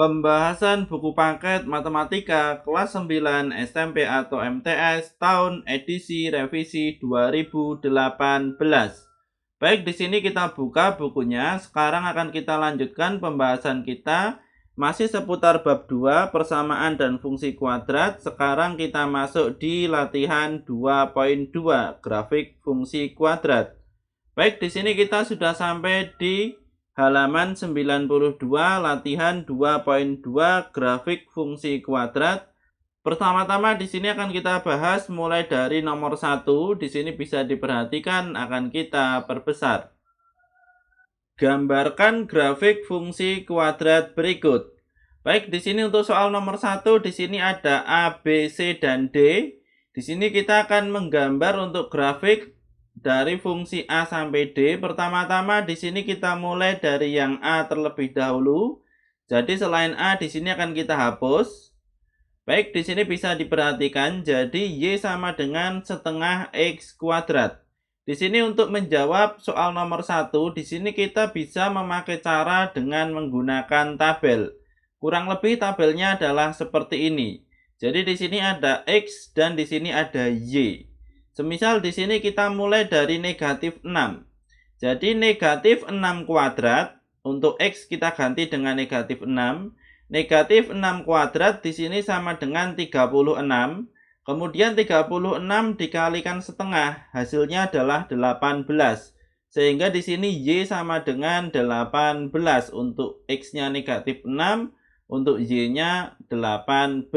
Pembahasan buku paket matematika kelas 9 SMP atau MTS tahun edisi revisi 2018. Baik, di sini kita buka bukunya. Sekarang akan kita lanjutkan pembahasan kita masih seputar bab 2 persamaan dan fungsi kuadrat. Sekarang kita masuk di latihan 2.2 grafik fungsi kuadrat. Baik, di sini kita sudah sampai di halaman 92 latihan 2.2 grafik fungsi kuadrat. Pertama-tama di sini akan kita bahas mulai dari nomor 1. Di sini bisa diperhatikan akan kita perbesar. Gambarkan grafik fungsi kuadrat berikut. Baik, di sini untuk soal nomor 1 di sini ada A, B, C dan D. Di sini kita akan menggambar untuk grafik dari fungsi A sampai D. Pertama-tama di sini kita mulai dari yang A terlebih dahulu. Jadi selain A di sini akan kita hapus. Baik, di sini bisa diperhatikan jadi Y sama dengan setengah X kuadrat. Di sini untuk menjawab soal nomor 1, di sini kita bisa memakai cara dengan menggunakan tabel. Kurang lebih tabelnya adalah seperti ini. Jadi di sini ada X dan di sini ada Y. Semisal di sini kita mulai dari negatif 6. Jadi negatif 6 kuadrat, untuk X kita ganti dengan negatif 6. Negatif 6 kuadrat di sini sama dengan 36. Kemudian 36 dikalikan setengah, hasilnya adalah 18. Sehingga di sini Y sama dengan 18. Untuk X-nya negatif 6, untuk Y-nya 18.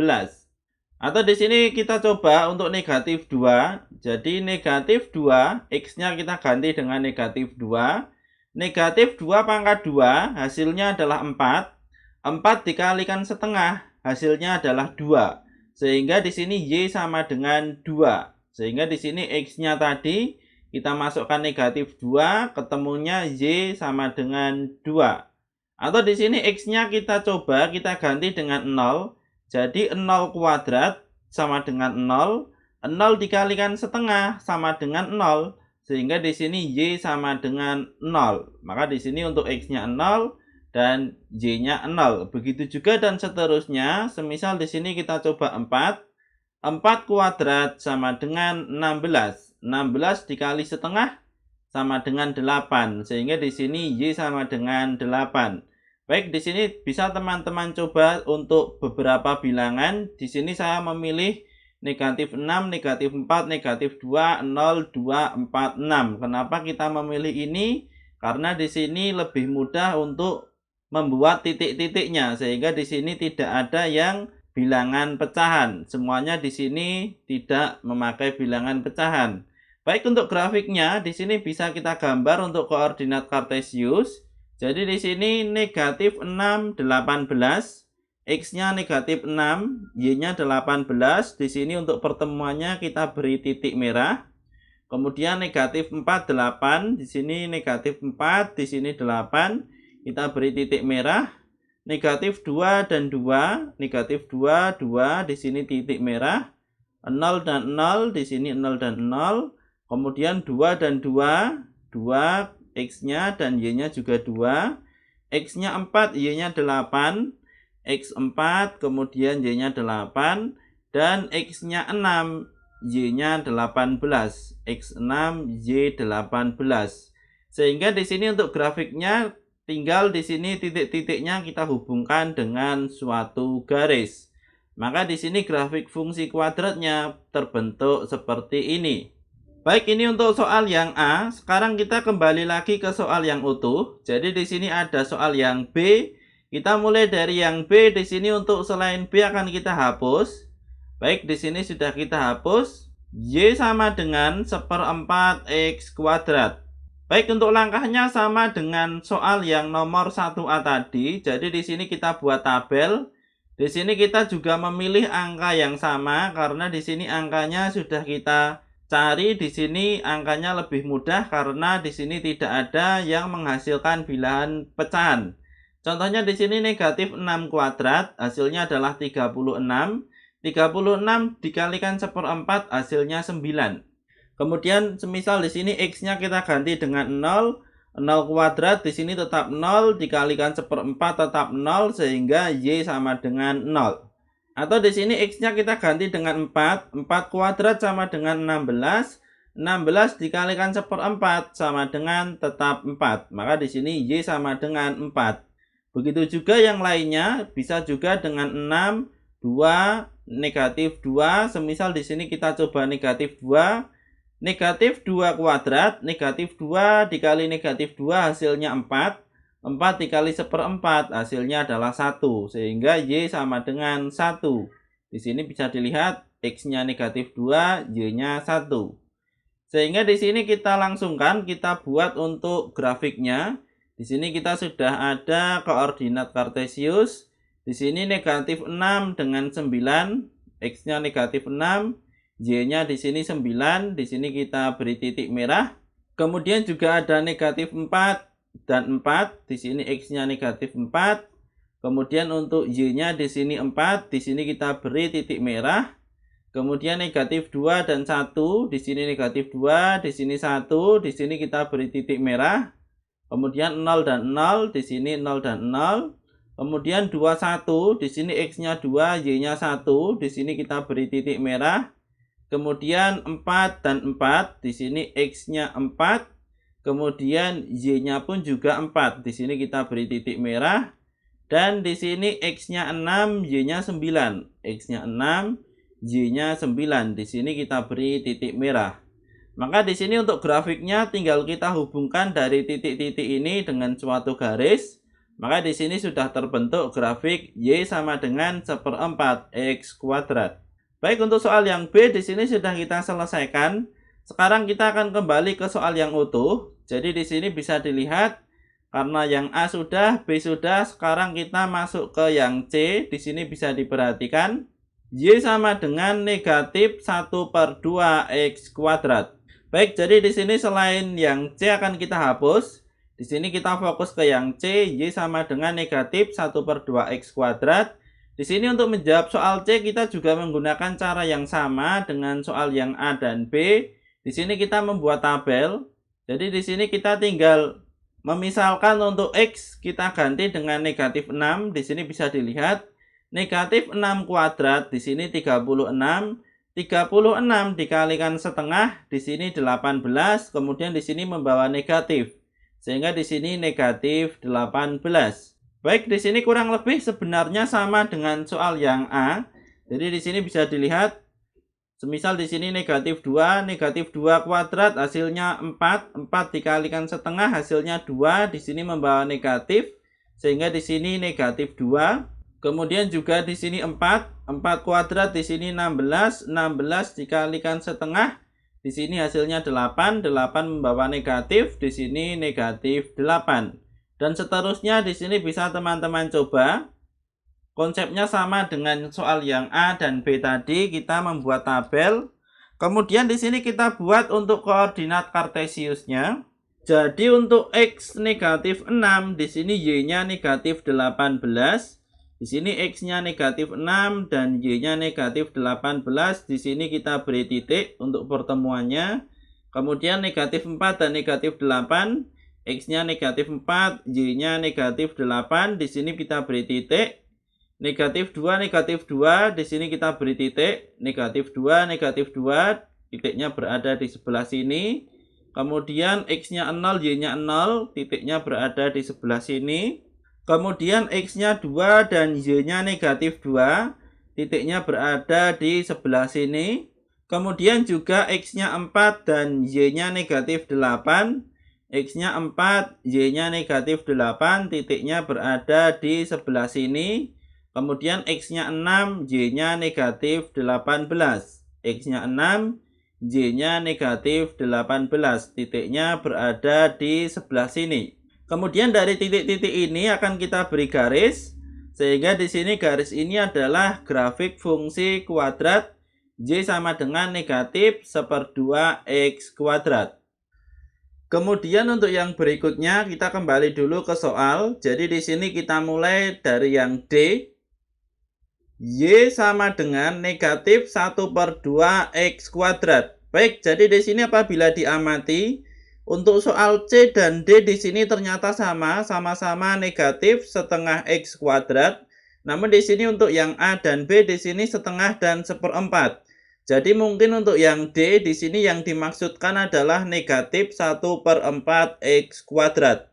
Atau di sini kita coba untuk negatif 2. Jadi negatif 2, X-nya kita ganti dengan negatif 2. Negatif 2 pangkat 2, hasilnya adalah 4. 4 dikalikan setengah, hasilnya adalah 2. Sehingga di sini Y sama dengan 2. Sehingga di sini X-nya tadi kita masukkan negatif 2, ketemunya Y sama dengan 2. Atau di sini X-nya kita coba kita ganti dengan 0. Jadi 0 kuadrat sama dengan 0. 0 dikalikan setengah sama dengan 0. Sehingga di sini Y sama dengan 0. Maka di sini untuk X-nya 0 dan Y-nya 0. Begitu juga dan seterusnya. Semisal di sini kita coba 4. 4 kuadrat sama dengan 16. 16 dikali setengah sama dengan 8. Sehingga di sini Y sama dengan 8. Baik, di sini bisa teman-teman coba untuk beberapa bilangan. Di sini saya memilih negatif 6, negatif 4, negatif 2, 0, 2, 4, 6. Kenapa kita memilih ini? Karena di sini lebih mudah untuk membuat titik-titiknya. Sehingga di sini tidak ada yang bilangan pecahan. Semuanya di sini tidak memakai bilangan pecahan. Baik, untuk grafiknya di sini bisa kita gambar untuk koordinat kartesius. Jadi di sini negatif 6, 18. X-nya negatif 6, Y-nya 18. Di sini untuk pertemuannya kita beri titik merah. Kemudian negatif 4, 8. Di sini negatif 4, di sini 8. Kita beri titik merah. Negatif 2 dan 2. Negatif 2, 2. Di sini titik merah. 0 dan 0. Di sini 0 dan 0. Kemudian 2 dan 2. 2. X-nya dan Y-nya juga 2. X-nya 4, Y-nya 8. X4, kemudian Y-nya 8. Dan X-nya 6, Y-nya 18. X6, Y 18. Sehingga di sini untuk grafiknya tinggal di sini titik-titiknya kita hubungkan dengan suatu garis. Maka di sini grafik fungsi kuadratnya terbentuk seperti ini. Baik, ini untuk soal yang A. Sekarang kita kembali lagi ke soal yang utuh. Jadi di sini ada soal yang B. Kita mulai dari yang B. Di sini untuk selain B akan kita hapus. Baik, di sini sudah kita hapus. Y sama dengan 1/4 X kuadrat. Baik, untuk langkahnya sama dengan soal yang nomor 1A tadi. Jadi di sini kita buat tabel. Di sini kita juga memilih angka yang sama karena di sini angkanya sudah kita cari. Di sini angkanya lebih mudah karena di sini tidak ada yang menghasilkan bilangan pecahan. Contohnya di sini negatif 6 kuadrat, hasilnya adalah 36. 36 dikalikan 1/4, hasilnya 9. Kemudian semisal di sini X-nya kita ganti dengan 0. 0 kuadrat di sini tetap 0, dikalikan 1/4 tetap 0, sehingga Y sama dengan 0. Atau di sini X-nya kita ganti dengan 4, 4 kuadrat sama dengan 16, 16 dikalikan 1/4 sama dengan tetap 4. Maka di sini Y sama dengan 4. Begitu juga yang lainnya, bisa juga dengan 6, 2, negatif 2, semisal di sini kita coba negatif 2, negatif 2 kuadrat, negatif 2 dikali negatif 2 hasilnya 4, 4 dikali 1/4 hasilnya adalah 1, sehingga Y sama dengan 1. Di sini bisa dilihat X-nya negatif 2, Y-nya 1. Sehingga di sini kita langsungkan, kita buat untuk grafiknya. Di sini kita sudah ada koordinat kartesius. Di sini negatif 6 dengan 9, X-nya negatif 6, Y-nya di sini 9, di sini kita beri titik merah. Kemudian juga ada negatif 4 dan 4, di sini X-nya negatif 4. Kemudian untuk Y-nya di sini 4, di sini kita beri titik merah. Kemudian negatif 2 dan 1, di sini negatif 2, di sini 1, di sini kita beri titik merah. Kemudian 0 dan 0, di sini 0 dan 0. Kemudian 2, 1, di sini X-nya 2, Y-nya 1, di sini kita beri titik merah. Kemudian 4 dan 4, di sini X-nya 4. Kemudian Y-nya pun juga 4, di sini kita beri titik merah. Dan di sini X-nya 6, Y-nya 9. X-nya 6, Y-nya 9, di sini kita beri titik merah. Maka di sini untuk grafiknya tinggal kita hubungkan dari titik-titik ini dengan suatu garis. Maka di sini sudah terbentuk grafik Y sama dengan 1/4 X kuadrat. Baik, untuk soal yang B di sini sudah kita selesaikan. Sekarang kita akan kembali ke soal yang utuh. Jadi di sini bisa dilihat karena yang A sudah, B sudah, sekarang kita masuk ke yang C. Di sini bisa diperhatikan Y sama dengan negatif 1/2 X kuadrat. Baik, jadi di sini selain yang C akan kita hapus. Di sini kita fokus ke yang C, Y sama dengan negatif 1/2 X kuadrat. Di sini untuk menjawab soal C kita juga menggunakan cara yang sama dengan soal yang A dan B. Di sini kita membuat tabel. Jadi di sini kita tinggal memisalkan untuk X kita ganti dengan negatif 6. Di sini bisa dilihat negatif 6 kuadrat, di sini 36. 36 dikalikan setengah, di sini 18. Kemudian di sini membawa negatif. Sehingga di sini negatif 18. Baik, di sini kurang lebih sebenarnya sama dengan soal yang A. Jadi di sini bisa dilihat, semisal di sini negatif 2 kuadrat hasilnya 4, 4 dikalikan setengah hasilnya 2, di sini membawa negatif, sehingga di sini negatif 2. Kemudian juga di sini 4 kuadrat, di sini 16, 16 dikalikan setengah, di sini hasilnya 8, 8 membawa negatif, di sini negatif 8. Dan seterusnya di sini bisa teman-teman coba. Konsepnya sama dengan soal yang A dan B tadi, kita membuat tabel. Kemudian di sini kita buat untuk koordinat kartesiusnya. Jadi untuk X negatif 6, di sini Y-nya negatif 18. Di sini X-nya negatif 6 dan Y-nya negatif 18. Di sini kita beri titik untuk pertemuannya. Kemudian negatif 4 dan negatif 8. X-nya negatif 4, Y-nya negatif 8. Di sini kita beri titik. Negatif 2, negatif 2. Di sini kita beri titik. Negatif 2, negatif 2. Titiknya berada di sebelah sini. Kemudian X-nya 0, Y-nya 0. Titiknya berada di sebelah sini. Kemudian X-nya 2 dan Y-nya negatif 2. Titiknya berada di sebelah sini. Kemudian juga X-nya 4 dan Y-nya negatif 8. X-nya 4, Y-nya negatif 8. Titiknya berada di sebelah sini. Kemudian X-nya 6, Y-nya negatif 18. X-nya 6, Y-nya negatif 18. Titiknya berada di sebelah sini. Kemudian dari titik-titik ini akan kita beri garis, sehingga di sini garis ini adalah grafik fungsi kuadrat Y sama dengan negatif 1/2 X kuadrat. Kemudian untuk yang berikutnya kita kembali dulu ke soal. Jadi di sini kita mulai dari yang D. Y sama dengan negatif 1/2 X kuadrat. Baik, jadi di sini apabila diamati, Untuk soal C dan D di sini ternyata sama-sama negatif setengah X kuadrat. Namun di sini untuk yang A dan B di sini setengah dan seperempat. Jadi mungkin untuk yang D di sini yang dimaksudkan adalah negatif 1/4 X kuadrat.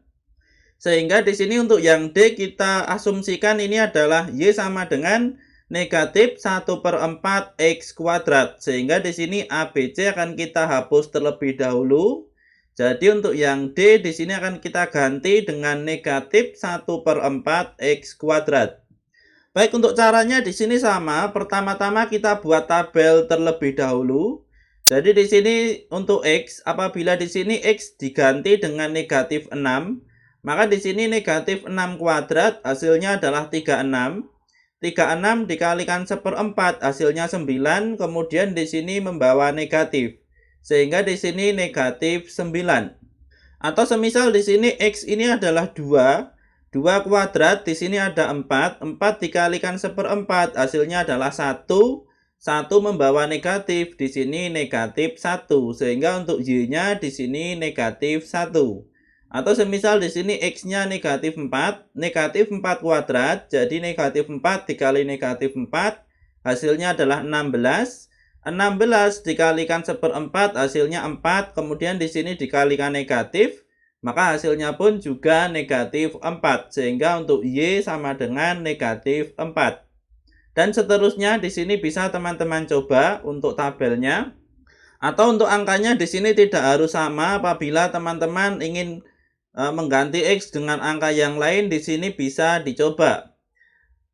Sehingga di sini untuk yang D kita asumsikan ini adalah Y sama dengan negatif 1/4 X kuadrat. Sehingga di sini ABC akan kita hapus terlebih dahulu. Jadi untuk yang D di sini akan kita ganti dengan negatif 1/4 X kuadrat. Baik, untuk caranya di sini sama. Pertama-tama kita buat tabel terlebih dahulu. Jadi di sini untuk X, apabila di sini X diganti dengan negatif 6, maka di sini negatif 6 kuadrat hasilnya adalah 36. 36 dikalikan 1/4 hasilnya 9, kemudian di sini membawa negatif. Sehingga di sini negatif 9. Atau semisal di sini X ini adalah 2. 2 kuadrat di sini ada 4. 4 dikalikan 1/4 hasilnya adalah 1. 1 membawa negatif, di sini negatif 1. Sehingga untuk Y-nya di sini negatif 1. Atau semisal di sini X-nya negatif 4. Negatif 4 kuadrat, jadi negatif 4 dikali negatif 4 hasilnya adalah 16. 16 dikalikan 1/4 hasilnya 4. Kemudian di sini dikalikan negatif, maka hasilnya pun juga negatif 4. Sehingga untuk Y sama dengan negatif 4. Dan seterusnya di sini bisa teman-teman coba untuk tabelnya. Atau untuk angkanya di sini tidak harus sama. Apabila teman-teman ingin mengganti X dengan angka yang lain, di sini bisa dicoba.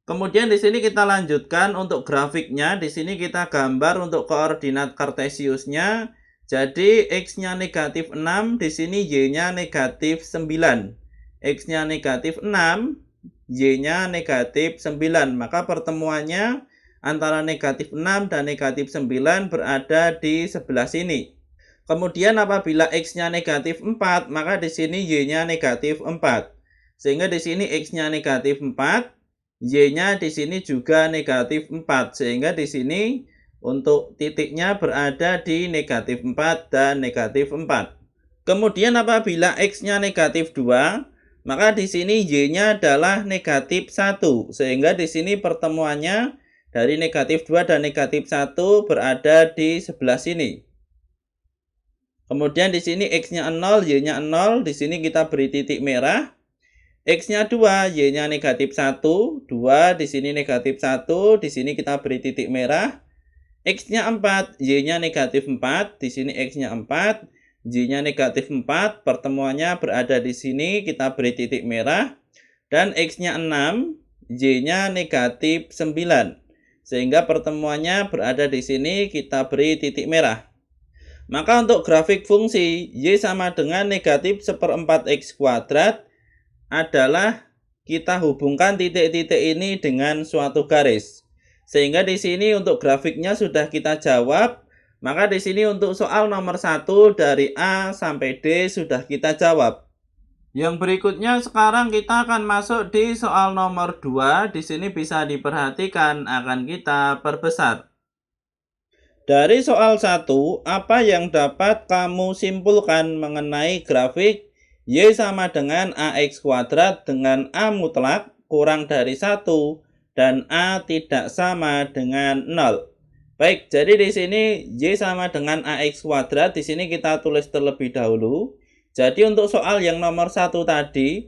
Kemudian di sini kita lanjutkan untuk grafiknya. Di sini kita gambar untuk koordinat kartesiusnya. Jadi X-nya negatif 6, di sini Y-nya negatif 9. X-nya negatif 6, Y-nya negatif 9. Maka pertemuannya antara negatif 6 dan negatif 9 berada di sebelah sini. Kemudian apabila X-nya negatif 4, maka di sini Y-nya negatif 4. Sehingga di sini X-nya negatif 4, Y-nya di sini juga negatif 4. Sehingga di sini untuk titiknya berada di negatif 4 dan negatif 4. Kemudian apabila X-nya negatif 2, maka di sini Y-nya adalah negatif 1. Sehingga di sini pertemuannya dari negatif 2 dan negatif 1 berada di sebelah sini. Kemudian di sini X-nya 0, Y-nya 0, di sini kita beri titik merah. X-nya 2, Y-nya negatif 1, 2, di sini negatif 1, di sini kita beri titik merah. X-nya 4, Y-nya negatif 4, di sini X-nya 4, Y-nya negatif 4, pertemuannya berada di sini, kita beri titik merah. Dan X-nya 6, Y-nya negatif 9. Sehingga pertemuannya berada di sini, kita beri titik merah. Maka untuk grafik fungsi Y sama dengan negatif 1/4 X kuadrat adalah kita hubungkan titik-titik ini dengan suatu garis. Sehingga di sini untuk grafiknya sudah kita jawab. Maka di sini untuk soal nomor 1 dari A sampai D sudah kita jawab. Yang berikutnya sekarang kita akan masuk di soal nomor 2. Di sini bisa diperhatikan akan kita perbesar. Dari soal 1, apa yang dapat kamu simpulkan mengenai grafik Y sama dengan AX kuadrat dengan A mutlak kurang dari 1 dan A tidak sama dengan 0. Baik, jadi di sini Y sama dengan AX kuadrat, di sini kita tulis terlebih dahulu. Jadi untuk soal yang nomor 1 tadi,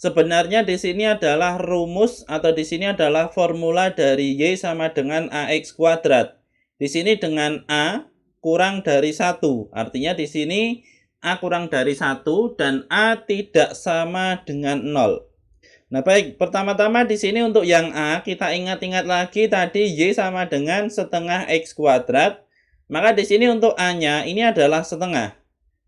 sebenarnya di sini adalah rumus atau di sini adalah formula dari Y sama dengan AX kuadrat. Di sini dengan A kurang dari 1. Artinya di sini A kurang dari 1 dan A tidak sama dengan 0. Nah baik, pertama-tama di sini untuk yang A, kita ingat-ingat lagi tadi Y sama dengan setengah X kuadrat. Maka di sini untuk A-nya ini adalah setengah.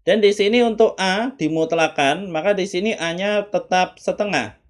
Dan di sini untuk A dimutlakan, maka di sini A-nya tetap setengah.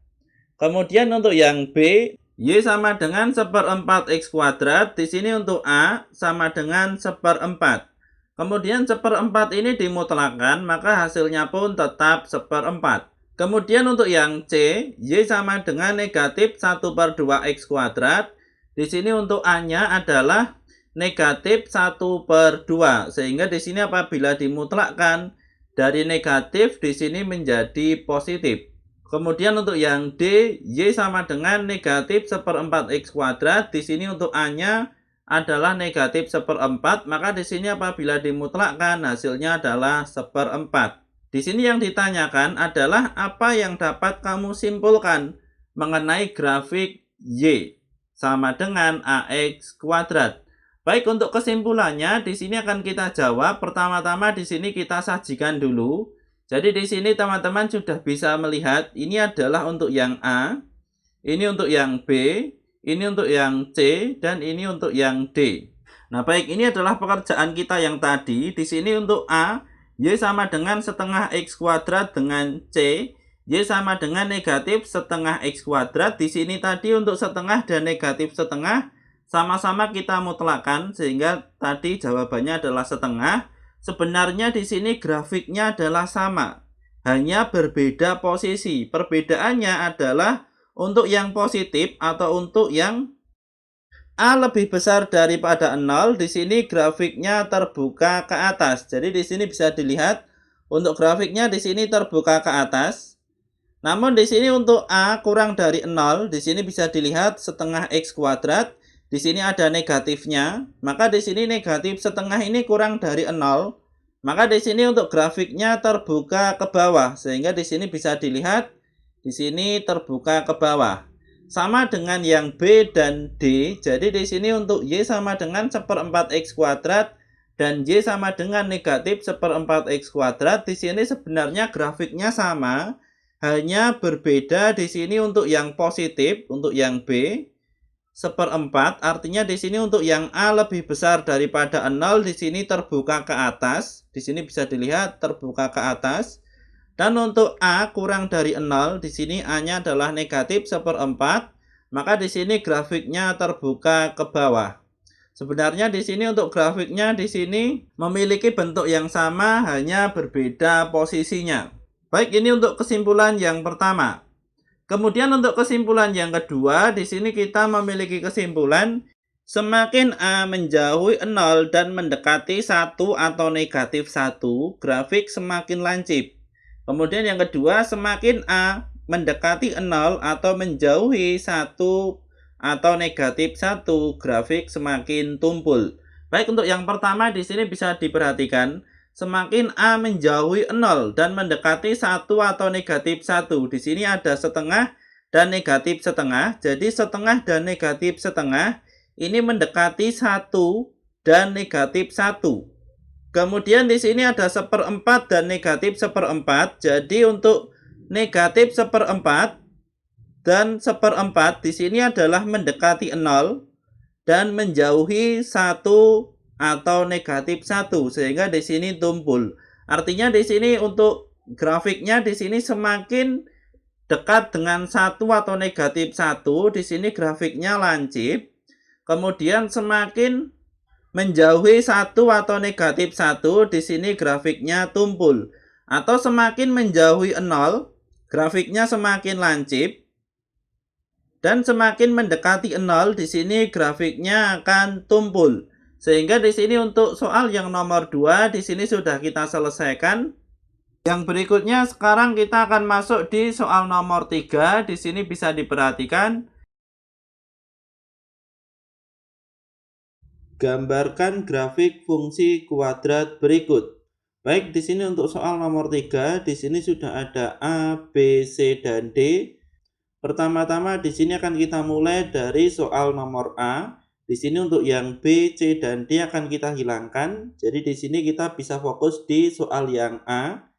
Kemudian untuk yang B, Y sama dengan 1/4 X kuadrat. Di sini untuk A sama dengan 1/4. Kemudian 1/4 ini dimutlakan, maka hasilnya pun tetap 1/4. Kemudian untuk yang C, Y sama dengan negatif 1/2 X kuadrat. Di sini untuk A-nya adalah negatif 1/2. Sehingga di sini apabila dimutlakkan, dari negatif di sini menjadi positif. Kemudian untuk yang D, Y sama dengan negatif seperempat X kuadrat. Di sini untuk A-nya adalah negatif seperempat, maka di sini apabila dimutlakkan hasilnya adalah seperempat. Di sini yang ditanyakan adalah apa yang dapat kamu simpulkan mengenai grafik Y sama dengan AX kuadrat. Baik, untuk kesimpulannya di sini akan kita jawab. Pertama-tama di sini kita sajikan dulu. Jadi di sini teman-teman sudah bisa melihat ini adalah untuk yang A, ini untuk yang B, ini untuk yang C, dan ini untuk yang D. Nah, baik, ini adalah pekerjaan kita yang tadi. Di sini untuk A, Y sama dengan setengah X kuadrat dengan C, Y sama dengan negatif setengah X kuadrat. Di sini tadi untuk setengah dan negatif setengah sama-sama kita mutlakkan sehingga tadi jawabannya adalah setengah. Sebenarnya di sini grafiknya adalah sama, hanya berbeda posisi. Perbedaannya adalah untuk yang positif atau untuk yang A lebih besar daripada 0, di sini grafiknya terbuka ke atas. Jadi di sini bisa dilihat untuk grafiknya di sini terbuka ke atas. Namun di sini untuk A kurang dari 0, di sini bisa dilihat setengah X kuadrat. Di sini ada negatifnya, maka di sini negatif setengah ini kurang dari 0. Maka di sini untuk grafiknya terbuka ke bawah, sehingga di sini bisa dilihat di sini terbuka ke bawah. Sama dengan yang B dan D. Jadi di sini untuk Y sama dengan seperempat X kuadrat dan Y sama dengan negatif seperempat X kuadrat. Di sini sebenarnya grafiknya sama, hanya berbeda di sini untuk yang positif, untuk yang B seperempat, artinya di sini untuk yang A lebih besar daripada 0, di sini terbuka ke atas. Di sini bisa dilihat terbuka ke atas. Dan untuk A kurang dari 0, di sini A-nya adalah negatif seperempat, maka di sini grafiknya terbuka ke bawah. Sebenarnya di sini untuk grafiknya di sini memiliki bentuk yang sama, hanya berbeda posisinya. Baik, ini untuk kesimpulan yang pertama. Kemudian untuk kesimpulan yang kedua, di sini kita memiliki kesimpulan semakin A menjauhi 0 dan mendekati 1 atau negatif 1, grafik semakin lancip. Kemudian yang kedua, semakin A mendekati 0 atau menjauhi 1 atau negatif 1, grafik semakin tumpul. Baik, untuk yang pertama di sini bisa diperhatikan semakin A menjauhi 0 dan mendekati 1 atau negatif 1. Di sini ada setengah dan negatif setengah. Jadi setengah dan negatif setengah ini mendekati 1 dan negatif 1. Kemudian di sini ada seperempat dan negatif seperempat. Jadi untuk negatif seperempat dan seperempat di sini adalah mendekati 0 dan menjauhi 1 atau negatif 1, sehingga di sini tumpul. Artinya di sini untuk grafiknya di sini semakin dekat dengan 1 atau negatif 1, di sini grafiknya lancip. Kemudian semakin menjauhi 1 atau negatif 1, di sini grafiknya tumpul. Atau semakin menjauhi 0, grafiknya semakin lancip. Dan semakin mendekati 0, di sini grafiknya akan tumpul. Sehingga di sini untuk soal yang nomor 2 di sini sudah kita selesaikan. Yang berikutnya sekarang kita akan masuk di soal nomor 3. Di sini bisa diperhatikan. Gambarkan grafik fungsi kuadrat berikut. Baik, di sini untuk soal nomor 3 di sini sudah ada A, B, C dan D. Pertama-tama di sini akan kita mulai dari soal nomor A. Di sini untuk yang B, C, dan D akan kita hilangkan. Jadi di sini kita bisa fokus di soal yang A.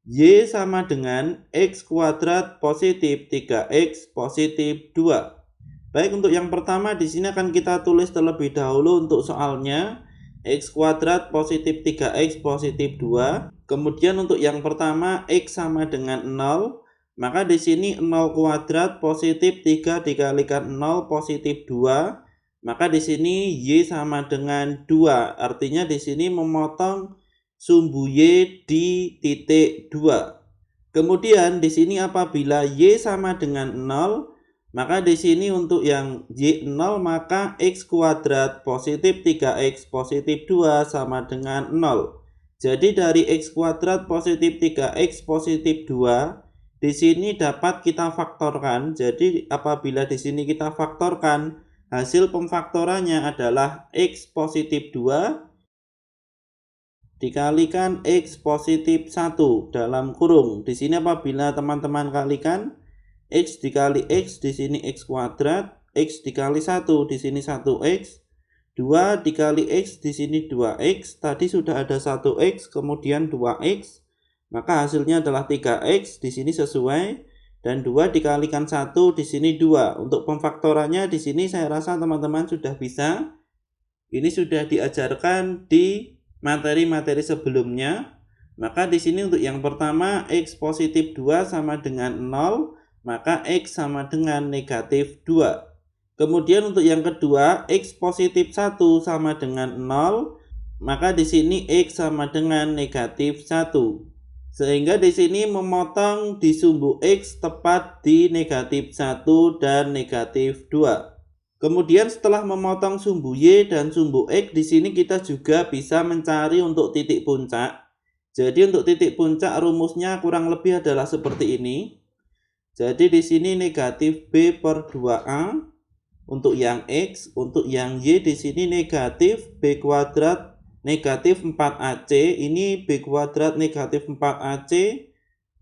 Y sama dengan X kuadrat positif 3X positif 2. Baik, untuk yang pertama di sini akan kita tulis terlebih dahulu untuk soalnya. X kuadrat positif 3X positif 2. Kemudian untuk yang pertama X sama dengan 0. Maka di sini 0 kuadrat positif 3 dikalikan 0 positif 2. Maka di sini Y sama dengan 2. Artinya di sini memotong sumbu Y di titik 2. Kemudian di sini apabila Y sama dengan 0, maka di sini untuk yang Y 0 maka X kuadrat positif 3X positif 2 sama dengan 0. Jadi dari x kuadrat positif 3x positif 2, di sini dapat kita faktorkan. Jadi apabila di sini kita faktorkan, hasil pemfaktorannya adalah x positif 2 dikalikan x positif 1 dalam kurung. Di sini apabila teman-teman kalikan x dikali x, di sini x kuadrat, x dikali 1, di sini 1x, 2 dikali x, di sini 2x, tadi sudah ada 1x, kemudian 2x, maka hasilnya adalah 3x, di sini sesuai, dan 2 dikalikan 1, di sini 2. Untuk pemfaktorannya di sini saya rasa teman-teman sudah bisa. Ini sudah diajarkan di materi-materi sebelumnya. Maka di sini untuk yang pertama x positif 2 sama dengan 0, maka x sama dengan negatif 2. Kemudian untuk yang kedua, x positif 1 sama dengan 0, maka di sini x sama dengan negatif 1. Sehingga di sini memotong di sumbu x tepat di negatif 1 dan negatif 2. Kemudian setelah memotong sumbu y dan sumbu x, di sini kita juga bisa mencari untuk titik puncak. Jadi untuk titik puncak rumusnya kurang lebih adalah seperti ini. Jadi di sini negatif b per 2a untuk yang x, untuk yang y di sini negatif b kuadrat negatif 4ac. Ini b kuadrat negatif 4ac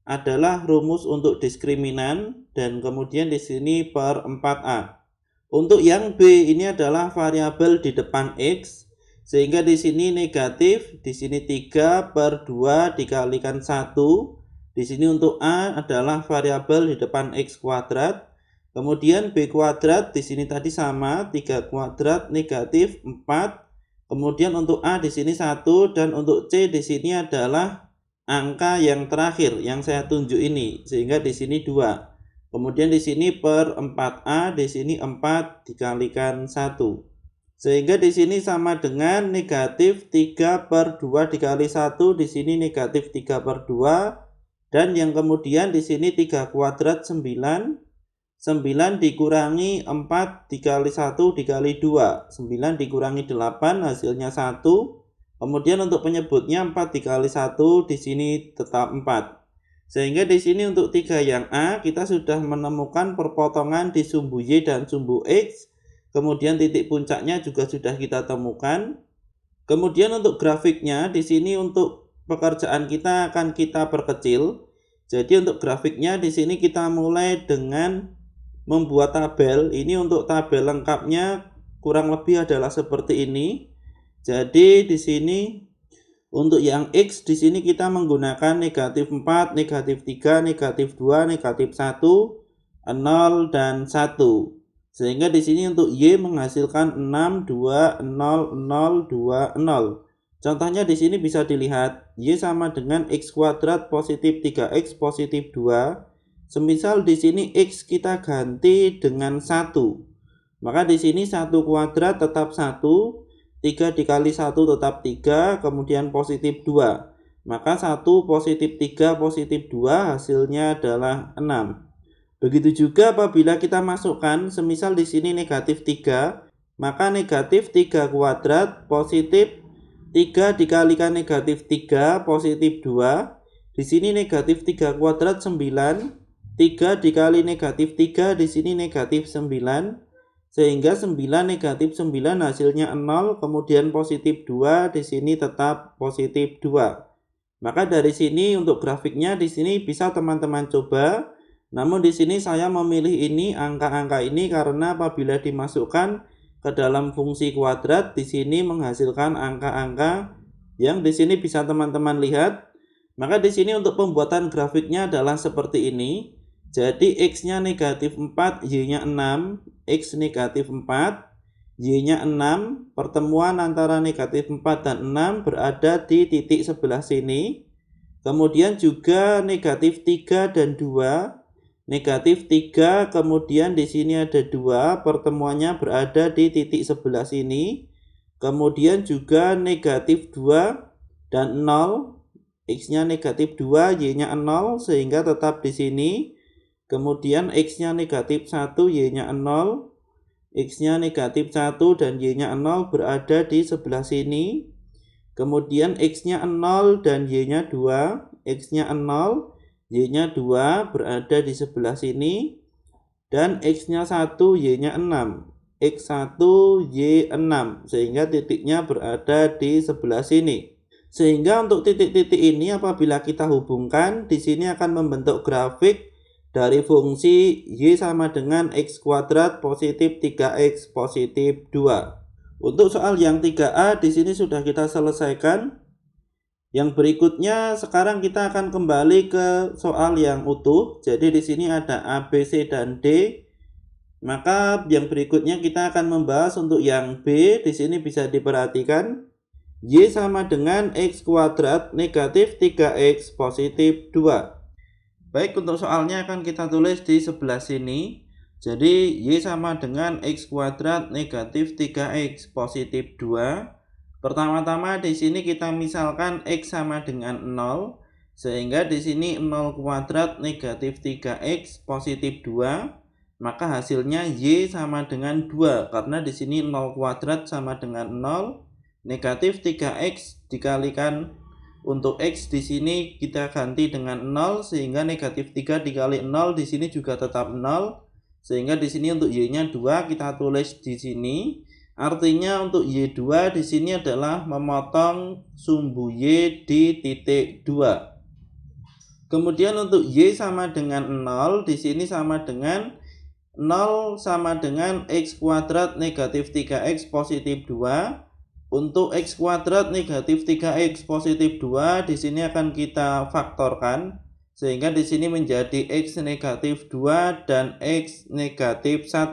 adalah rumus untuk diskriminan, dan kemudian di sini per 4a. Untuk yang B ini adalah variabel di depan X, sehingga di sini negatif, di sini 3 per 2 dikalikan 1. Di sini untuk A adalah variabel di depan X kuadrat. Kemudian B kuadrat di sini tadi sama, 3 kuadrat negatif 4. Kemudian untuk A di sini 1, dan untuk C di sini adalah angka yang terakhir yang saya tunjuk ini, sehingga di sini 2. Kemudian di sini per 4a, di sini 4 dikalikan 1. Sehingga di sini sama dengan negatif 3 per 2 dikali 1, di sini negatif 3 per 2. Dan yang kemudian di sini 3 kuadrat 9. 9 dikurangi 4 dikali 1 dikali 2. 9 dikurangi 8 hasilnya 1. Kemudian untuk penyebutnya 4 dikali 1, di sini tetap 4. Sehingga di sini untuk 3 yang A kita sudah menemukan perpotongan di sumbu Y dan sumbu X. Kemudian titik puncaknya juga sudah kita temukan. Kemudian untuk grafiknya di sini untuk pekerjaan kita akan kita perkecil. Jadi untuk grafiknya di sini kita mulai dengan membuat tabel. Ini untuk tabel lengkapnya kurang lebih adalah seperti ini. Jadi di sini untuk yang X di sini kita menggunakan negatif 4, negatif 3, negatif 2, negatif 1, 0, dan 1. Sehingga di sini untuk Y menghasilkan 6, 2, 0, 0, 2, 0. Contohnya di sini bisa dilihat Y sama dengan X kuadrat positif 3X positif 2. Semisal di sini X kita ganti dengan 1. Maka di sini 1 kuadrat tetap 1. 3 dikali 1 tetap 3, kemudian positif 2. Maka 1 positif 3 positif 2 hasilnya adalah 6. Begitu juga apabila kita masukkan, semisal di sini negatif 3, maka negatif 3 kuadrat positif 3 dikalikan negatif 3 positif 2. Di sini negatif 3 kuadrat 9, 3 dikali negatif 3, di sini negatif 9. Sehingga 9 negatif 9 hasilnya 0, kemudian positif 2, di sini tetap positif 2. Maka dari sini untuk grafiknya di sini bisa teman-teman coba. Namun di sini saya memilih ini angka-angka ini karena apabila dimasukkan ke dalam fungsi kuadrat di sini menghasilkan angka-angka yang di sini bisa teman-teman lihat. Maka di sini untuk pembuatan grafiknya adalah seperti ini. Jadi X-nya negatif 4, Y-nya 6, X negatif 4, Y-nya 6, pertemuan antara negatif 4 dan 6 berada di titik sebelah sini. Kemudian juga negatif 3 dan 2, negatif 3, kemudian di sini ada 2, pertemuannya berada di titik sebelah sini. Kemudian juga negatif 2 dan 0, X-nya negatif 2, Y-nya 0, sehingga tetap di sini. Kemudian X-nya negatif 1, Y-nya 0. X-nya negatif 1 dan Y-nya 0 berada di sebelah sini. Kemudian X-nya 0 dan Y-nya 2. X-nya 0, Y-nya 2 berada di sebelah sini. Dan X-nya 1, Y-nya 6. X1, Y6. Sehingga titiknya berada di sebelah sini. Sehingga untuk titik-titik ini apabila kita hubungkan, di sini akan membentuk grafik dari fungsi Y sama dengan X kuadrat positif 3X positif 2. Untuk soal yang 3A di sini sudah kita selesaikan. Yang berikutnya sekarang kita akan kembali ke soal yang utuh. Jadi di sini ada A, B, C dan D. Maka yang berikutnya kita akan membahas untuk yang B. Di sini bisa diperhatikan Y sama dengan X kuadrat negatif 3X positif 2. Baik, untuk soalnya akan kita tulis di sebelah sini. Jadi Y sama dengan X kuadrat negatif 3X positif 2. Pertama-tama di sini kita misalkan X sama dengan 0. Sehingga di sini 0 kuadrat negatif 3X positif 2. Maka hasilnya Y sama dengan 2. Karena di sini 0 kuadrat sama dengan 0. Negatif 3X dikalikan untuk X di sini kita ganti dengan 0, sehingga negatif 3 dikali 0 di sini juga tetap 0. Sehingga di sini untuk Y-nya 2 kita tulis di sini. Artinya untuk Y2 di sini adalah memotong sumbu Y di titik 2. Kemudian untuk Y sama dengan 0 di sini sama dengan 0 sama dengan X kuadrat negatif 3X positif 2. Untuk X kuadrat negatif 3X positif 2 di sini akan kita faktorkan, sehingga di sini menjadi X negatif 2 dan X negatif 1.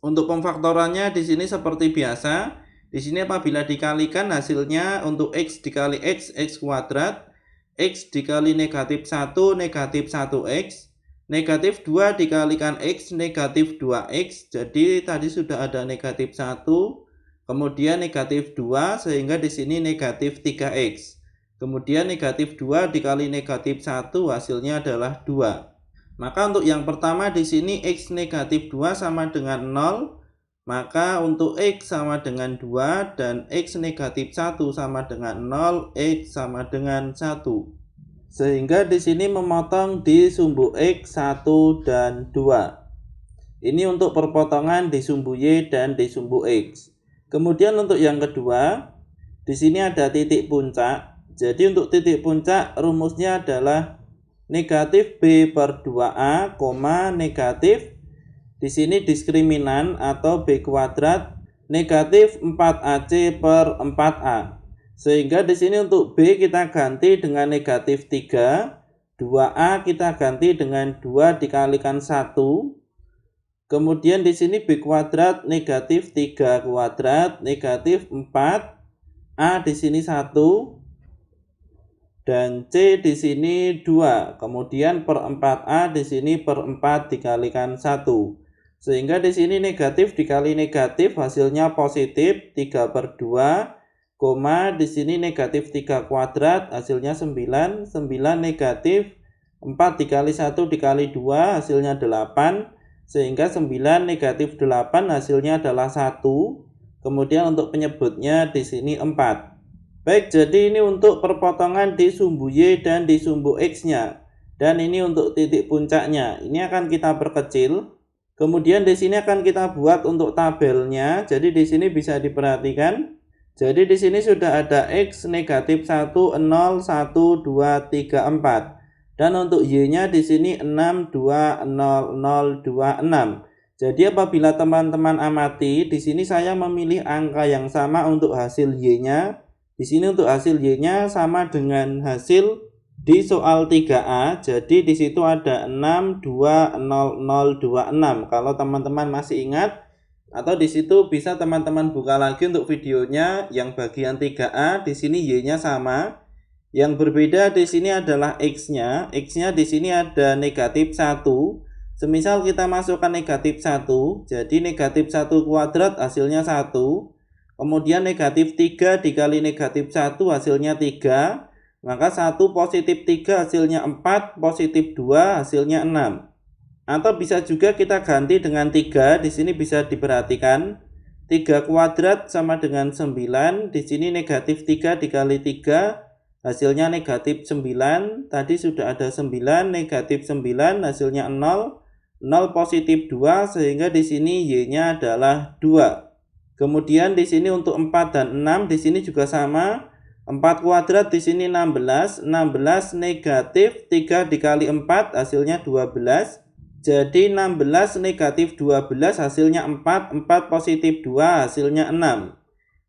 Untuk pemfaktorannya di sini seperti biasa. Di sini apabila dikalikan hasilnya untuk X dikali X kuadrat, X dikali negatif 1 negatif 1X, negatif 2 dikalikan X negatif 2X. Jadi tadi sudah ada negatif 1. Kemudian negatif 2 sehingga di sini negatif 3X. Kemudian negatif 2 dikali negatif 1 hasilnya adalah 2. Maka untuk yang pertama di sini X negatif 2 sama dengan 0. Maka untuk X sama dengan 2 dan X negatif 1 sama dengan 0, X sama dengan 1. Sehingga di sini memotong di sumbu X 1 dan 2. Ini untuk perpotongan di sumbu Y dan di sumbu X. Kemudian untuk yang kedua, di sini ada titik puncak. Jadi untuk titik puncak rumusnya adalah negatif B per 2A, negatif di sini diskriminan atau B kuadrat negatif 4AC per 4A. Sehingga di sini untuk B kita ganti dengan negatif 3, 2A kita ganti dengan 2 dikalikan 1. Kemudian di sini B kuadrat negatif 3 kuadrat negatif 4, A di sini 1 dan C di sini 2. Kemudian per 4A di sini per 4 dikalikan 1. Sehingga di sini negatif dikali negatif hasilnya positif 3 per 2, di sini negatif 3 kuadrat hasilnya 9, 9 negatif 4 dikali 1 dikali 2 hasilnya 8. Sehingga 9 negatif 8 hasilnya adalah 1. Kemudian untuk penyebutnya di sini 4. Baik, jadi ini untuk perpotongan di sumbu Y dan di sumbu X-nya. Dan ini untuk titik puncaknya. Ini akan kita perkecil. Kemudian di sini akan kita buat untuk tabelnya. Jadi di sini bisa diperhatikan. Jadi di sini sudah ada X negatif 1, 0, 1, 2, 3, 4. Dan untuk Y-nya di sini 6, 2, 0, 0, 2, 6. Jadi apabila teman-teman amati, di sini saya memilih angka yang sama untuk hasil Y-nya. Di sini untuk hasil Y-nya sama dengan hasil di soal 3A. Jadi di situ ada 6, 2, 0, 0, 2, 6. Kalau teman-teman masih ingat, atau di situ bisa teman-teman buka lagi untuk videonya yang bagian 3A. Di sini Y-nya sama. Yang berbeda di sini adalah X-nya. X-nya di sini ada negatif 1. Semisal kita masukkan negatif 1, jadi negatif 1 kuadrat hasilnya 1. Kemudian negatif 3 dikali negatif 1 hasilnya 3. Maka 1 positif 3 hasilnya 4, positif 2 hasilnya 6. Atau bisa juga kita ganti dengan 3, di sini bisa diperhatikan. 3 kuadrat sama dengan 9. Di sini negatif 3 dikali 3, hasilnya negatif 9. Tadi sudah ada 9, negatif 9, hasilnya 0. 0 positif 2, sehingga di sini Y-nya adalah 2. Kemudian di sini untuk 4 dan 6, di sini juga sama. 4 kuadrat di sini 16. 16 negatif 3 dikali 4, hasilnya 12. Jadi 16 negatif 12 hasilnya 4, 4 positif 2 hasilnya 6.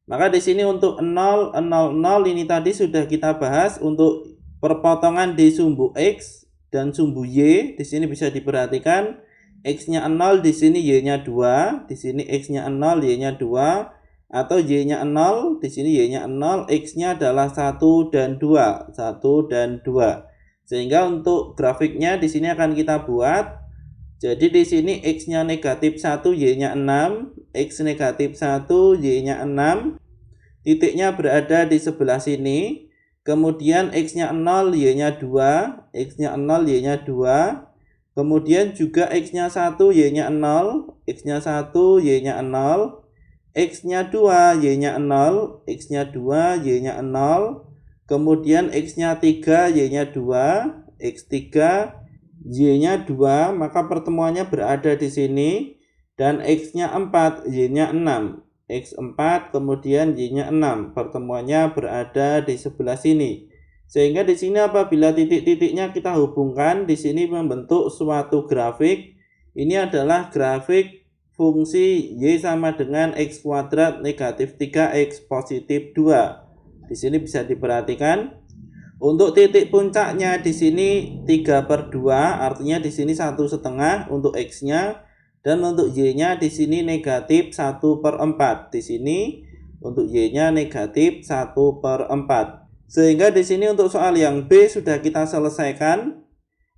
Maka di sini untuk 0, 0, 0 ini tadi sudah kita bahas untuk perpotongan di sumbu X dan sumbu Y. Di sini bisa diperhatikan X-nya 0, di sini Y-nya 2, di sini X-nya 0, Y-nya 2, atau Y-nya 0, di sini Y-nya 0, X-nya adalah 1 dan 2, 1 dan 2. Sehingga untuk grafiknya di sini akan kita buat. Jadi di sini X-nya negatif 1, Y-nya 6, X negatif 1, Y-nya 6. Titiknya berada di sebelah sini. Kemudian X-nya 0, Y-nya 2, X-nya 0, Y-nya 2. Kemudian juga X-nya 1, Y-nya 0, X-nya 1, Y-nya 0. X-nya 2, Y-nya 0, X-nya 2, Y-nya 0. Kemudian X-nya 3, Y-nya 2, X3, Y-nya 2, maka pertemuannya berada di sini. Dan X-nya 4, Y-nya 6. X4, kemudian Y-nya 6. Pertemuannya berada di sebelah sini. Sehingga di sini apabila titik-titiknya kita hubungkan, di sini membentuk suatu grafik. Ini adalah grafik fungsi Y sama dengan X kuadrat negatif 3X positif 2. Di sini bisa diperhatikan. Untuk titik puncaknya di sini 3/2, artinya di sini 1,5 untuk X-nya, dan untuk Y-nya di sini negatif 1/4. Di sini untuk Y-nya negatif 1/4. Sehingga di sini untuk soal yang B sudah kita selesaikan.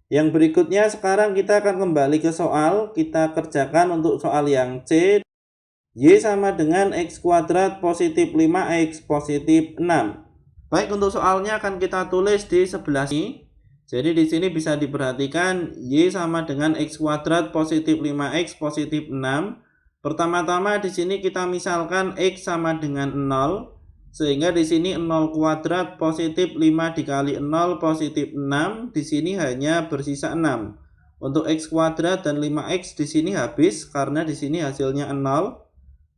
Yang berikutnya sekarang kita akan kembali ke soal, kita kerjakan untuk soal yang C. Y sama dengan X kuadrat positif 5X positif 6. Baik, untuk soalnya akan kita tulis di sebelah sini. Jadi di sini bisa diperhatikan Y sama dengan X kuadrat positif 5X positif 6. Pertama-tama di sini kita misalkan X sama dengan 0. Sehingga di sini 0 kuadrat positif 5 dikali 0 positif 6. Di sini hanya bersisa 6. Untuk X kuadrat dan 5X di sini habis karena di sini hasilnya 0.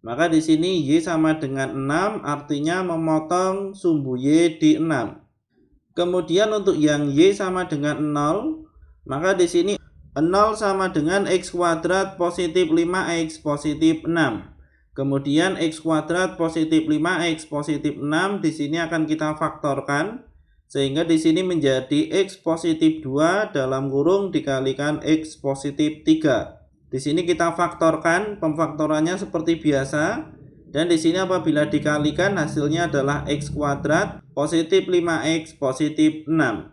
Maka di sini Y sama dengan 6, artinya memotong sumbu Y di 6. Kemudian untuk yang Y sama dengan 0, maka di sini 0 sama dengan X kuadrat positif 5X positif 6. Kemudian X kuadrat positif 5X positif 6 di sini akan kita faktorkan. Sehingga di sini menjadi X positif 2 dalam kurung dikalikan X positif 3. Di sini kita faktorkan, pemfaktorannya seperti biasa. Dan di sini apabila dikalikan hasilnya adalah X kuadrat positif 5X positif 6.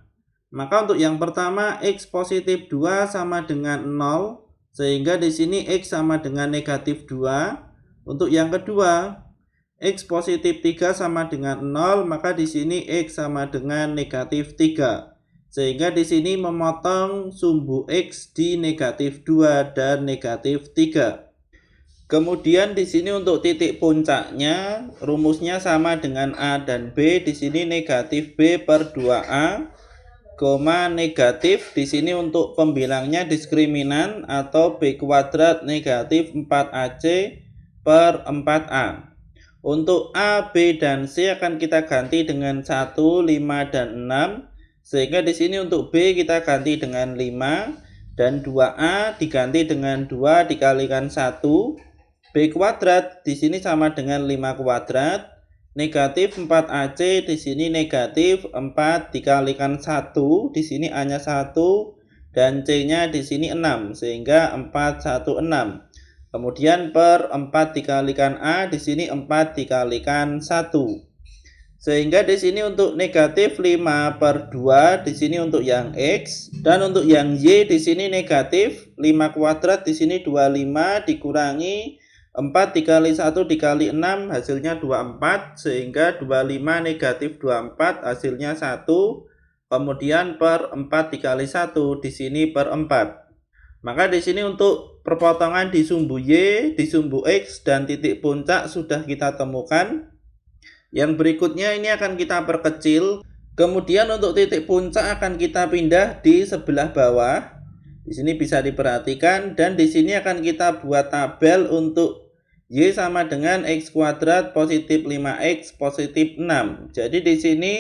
Maka untuk yang pertama X positif 2 sama dengan 0. Sehingga di sini X sama dengan negatif 2. Untuk yang kedua X positif 3 sama dengan 0. Maka di sini X sama dengan negatif 3. Sehingga di sini memotong sumbu X di negatif 2 dan negatif 3. Kemudian di sini untuk titik puncaknya rumusnya sama dengan A dan B. Di sini negatif B/2A, negatif di sini untuk pembilangnya diskriminan atau B kuadrat negatif 4AC/4A. Untuk A, B, dan C akan kita ganti dengan 1, 5, dan 6. Sehingga di sini untuk B kita ganti dengan 5 dan 2A diganti dengan 2 dikalikan 1. B kuadrat di sini sama dengan 5 kuadrat. Negatif 4AC di sini negatif 4 dikalikan 1. Di sini A-nya 1 dan C-nya di sini 6 sehingga 416. Kemudian per 4 dikalikan A di sini 4 dikalikan 1. Sehingga di sini untuk negatif 5/2 di sini untuk yang X, dan untuk yang Y di sini negatif 5 kuadrat di sini 25 dikurangi 4 dikali 1 dikali 6 hasilnya 24, sehingga 25 negatif 24 hasilnya 1. Kemudian per 4 dikali 1 di sini per 4. Maka di sini untuk perpotongan di sumbu Y, di sumbu X, dan titik puncak sudah kita temukan. Yang berikutnya ini akan kita perkecil. Kemudian untuk titik puncak akan kita pindah di sebelah bawah. Di sini bisa diperhatikan, dan di sini akan kita buat tabel untuk Y sama dengan X kuadrat positif 5X positif 6. Jadi di sini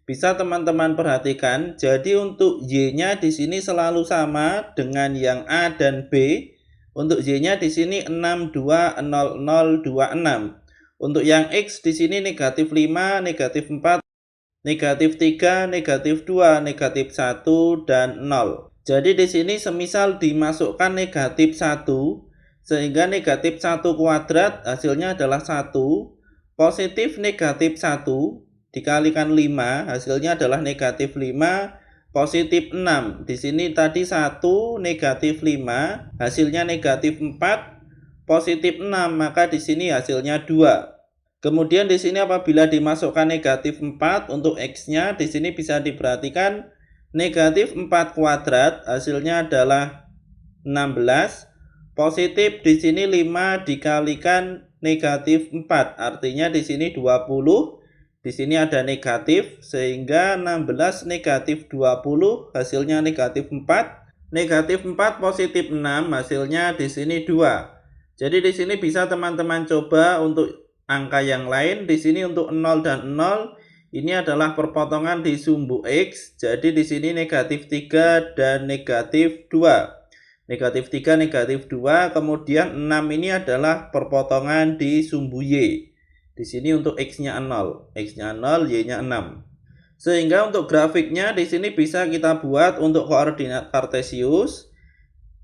bisa teman-teman perhatikan, jadi untuk Y-nya di sini selalu sama dengan yang A dan B. Untuk Y-nya di sini 6, 2, 0, 0, 2, 6. Untuk yang X di sini negatif 5, negatif 4, negatif 3, negatif 2, negatif 1, dan 0. Jadi di sini semisal dimasukkan negatif 1, sehingga negatif 1 kuadrat hasilnya adalah 1, positif negatif 1 dikalikan 5 hasilnya adalah negatif 5, positif 6. Di sini tadi 1, negatif 5, hasilnya negatif 4, positif 6, maka di sini hasilnya 2. Kemudian di sini apabila dimasukkan negatif 4 untuk X-nya, di sini bisa diperhatikan negatif 4 kuadrat hasilnya adalah 16. Positif di sini 5 dikalikan negatif 4, artinya di sini 20. Di sini ada negatif sehingga 16 negatif 20 hasilnya negatif 4. Negatif 4 positif 6 hasilnya di sini 2. Jadi di sini bisa teman-teman coba untuk angka yang lain. Di sini untuk 0 dan 0 ini adalah perpotongan di sumbu X. Jadi di sini negatif 3 dan negatif 2. Negatif 3, negatif 2. Kemudian 6 ini adalah perpotongan di sumbu Y. Di sini untuk X-nya 0. X-nya 0, Y-nya 6. Sehingga untuk grafiknya di sini bisa kita buat untuk koordinat kartesius.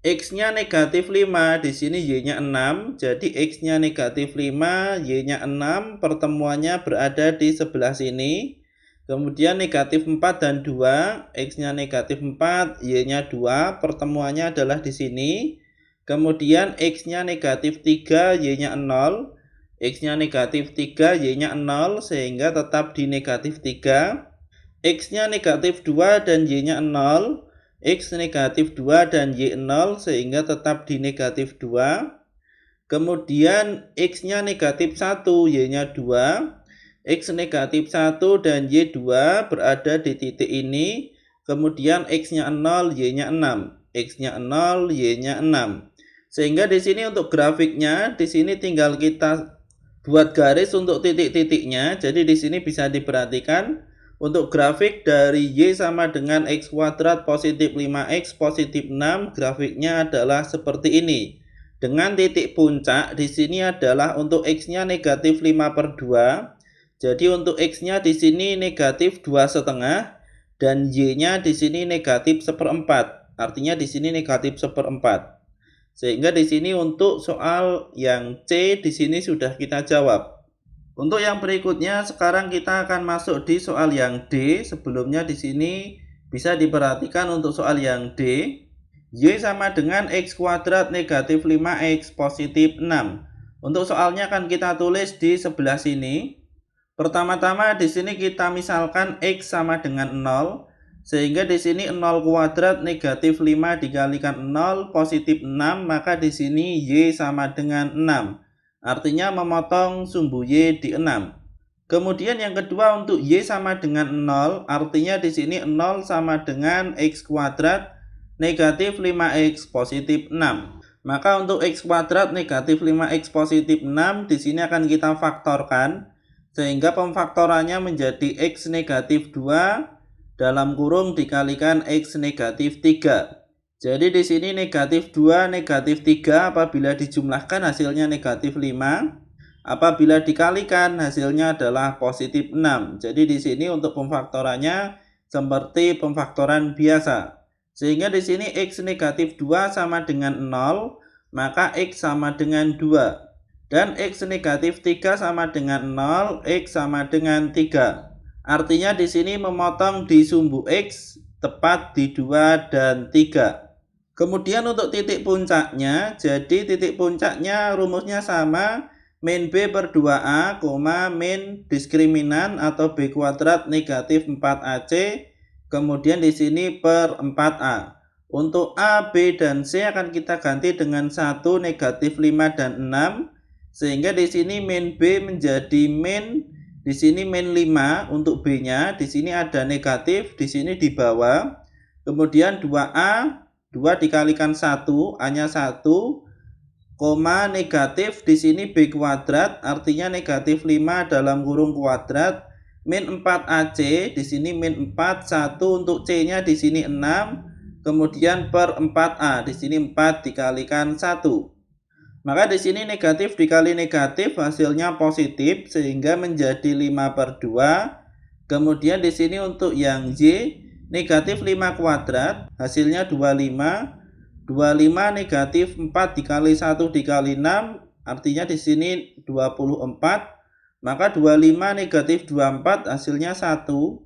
X-nya negatif 5, di sini Y-nya 6. Jadi X-nya negatif 5, Y-nya 6. Pertemuannya berada di sebelah sini. Kemudian negatif 4 dan 2. X-nya negatif 4, Y-nya 2. Pertemuannya adalah di sini. Kemudian X-nya negatif 3, Y-nya 0. X-nya negatif 3, Y-nya 0. Sehingga tetap di negatif 3. X-nya negatif 2 dan Y-nya 0. X negatif 2 dan Y 0 sehingga tetap di negatif 2. Kemudian X-nya negatif 1, Y-nya 2. X negatif 1 dan Y 2 berada di titik ini. Kemudian X-nya 0, Y-nya 6. X-nya 0, Y-nya 6. Sehingga di sini untuk grafiknya, di sini tinggal kita buat garis untuk titik-titiknya. Jadi di sini bisa diperhatikan. Untuk grafik dari Y sama dengan X kuadrat positif 5X positif 6, grafiknya adalah seperti ini. Dengan titik puncak di sini adalah untuk X-nya negatif 5/2. Jadi untuk X-nya di sini negatif 2,5 dan Y-nya di sini negatif 1/4. Artinya di sini negatif 1/4. Sehingga di sini untuk soal yang C di sini sudah kita jawab. Untuk yang berikutnya sekarang kita akan masuk di soal yang D. Sebelumnya di sini bisa diperhatikan untuk soal yang D. Y sama dengan X kuadrat negatif 5X positif 6. Untuk soalnya akan kita tulis di sebelah sini. Pertama-tama di sini kita misalkan X sama dengan 0. Sehingga di sini 0 kuadrat negatif 5 dikalikan 0 positif 6. Maka di sini Y sama dengan 6. Artinya memotong sumbu Y di 6. Kemudian yang kedua untuk Y sama dengan 0, artinya di sini 0 sama dengan X kuadrat negatif 5X positif 6. Maka untuk X kuadrat negatif 5X positif 6 di sini akan kita faktorkan. Sehingga pemfaktorannya menjadi X negatif 2 dalam kurung dikalikan X negatif 3. Jadi di sini negatif 2, negatif 3 apabila dijumlahkan hasilnya negatif 5. Apabila dikalikan hasilnya adalah positif 6. Jadi di sini untuk pemfaktorannya seperti pemfaktoran biasa. Sehingga di sini X negatif 2 sama dengan 0, maka X sama dengan 2. Dan X negatif 3 sama dengan 0, X sama dengan 3. Artinya di sini memotong di sumbu X tepat di 2 dan 3. Kemudian untuk titik puncaknya, jadi titik puncaknya rumusnya sama, min B per 2A, min diskriminan atau B kuadrat negatif 4AC, kemudian di sini per 4A. Untuk A, B, dan C akan kita ganti dengan 1, negatif 5, dan 6. Sehingga di sini min B menjadi min, di sini min 5 untuk B-nya. Di sini ada negatif, di sini di bawah. Kemudian 2A, 2 dikalikan 1, A-nya 1, koma negatif di sini B kuadrat, artinya negatif 5 dalam kurung kuadrat, min 4AC, di sini min 4, 1 untuk C-nya di sini 6, kemudian per 4A, di sini 4 dikalikan 1. Maka di sini negatif dikali negatif hasilnya positif sehingga menjadi 5/2. Kemudian di sini untuk yang Y negatif 5 kuadrat hasilnya 25. 25 negatif 4 dikali 1 dikali 6 artinya di sini 24. Maka 25 negatif 24 hasilnya 1.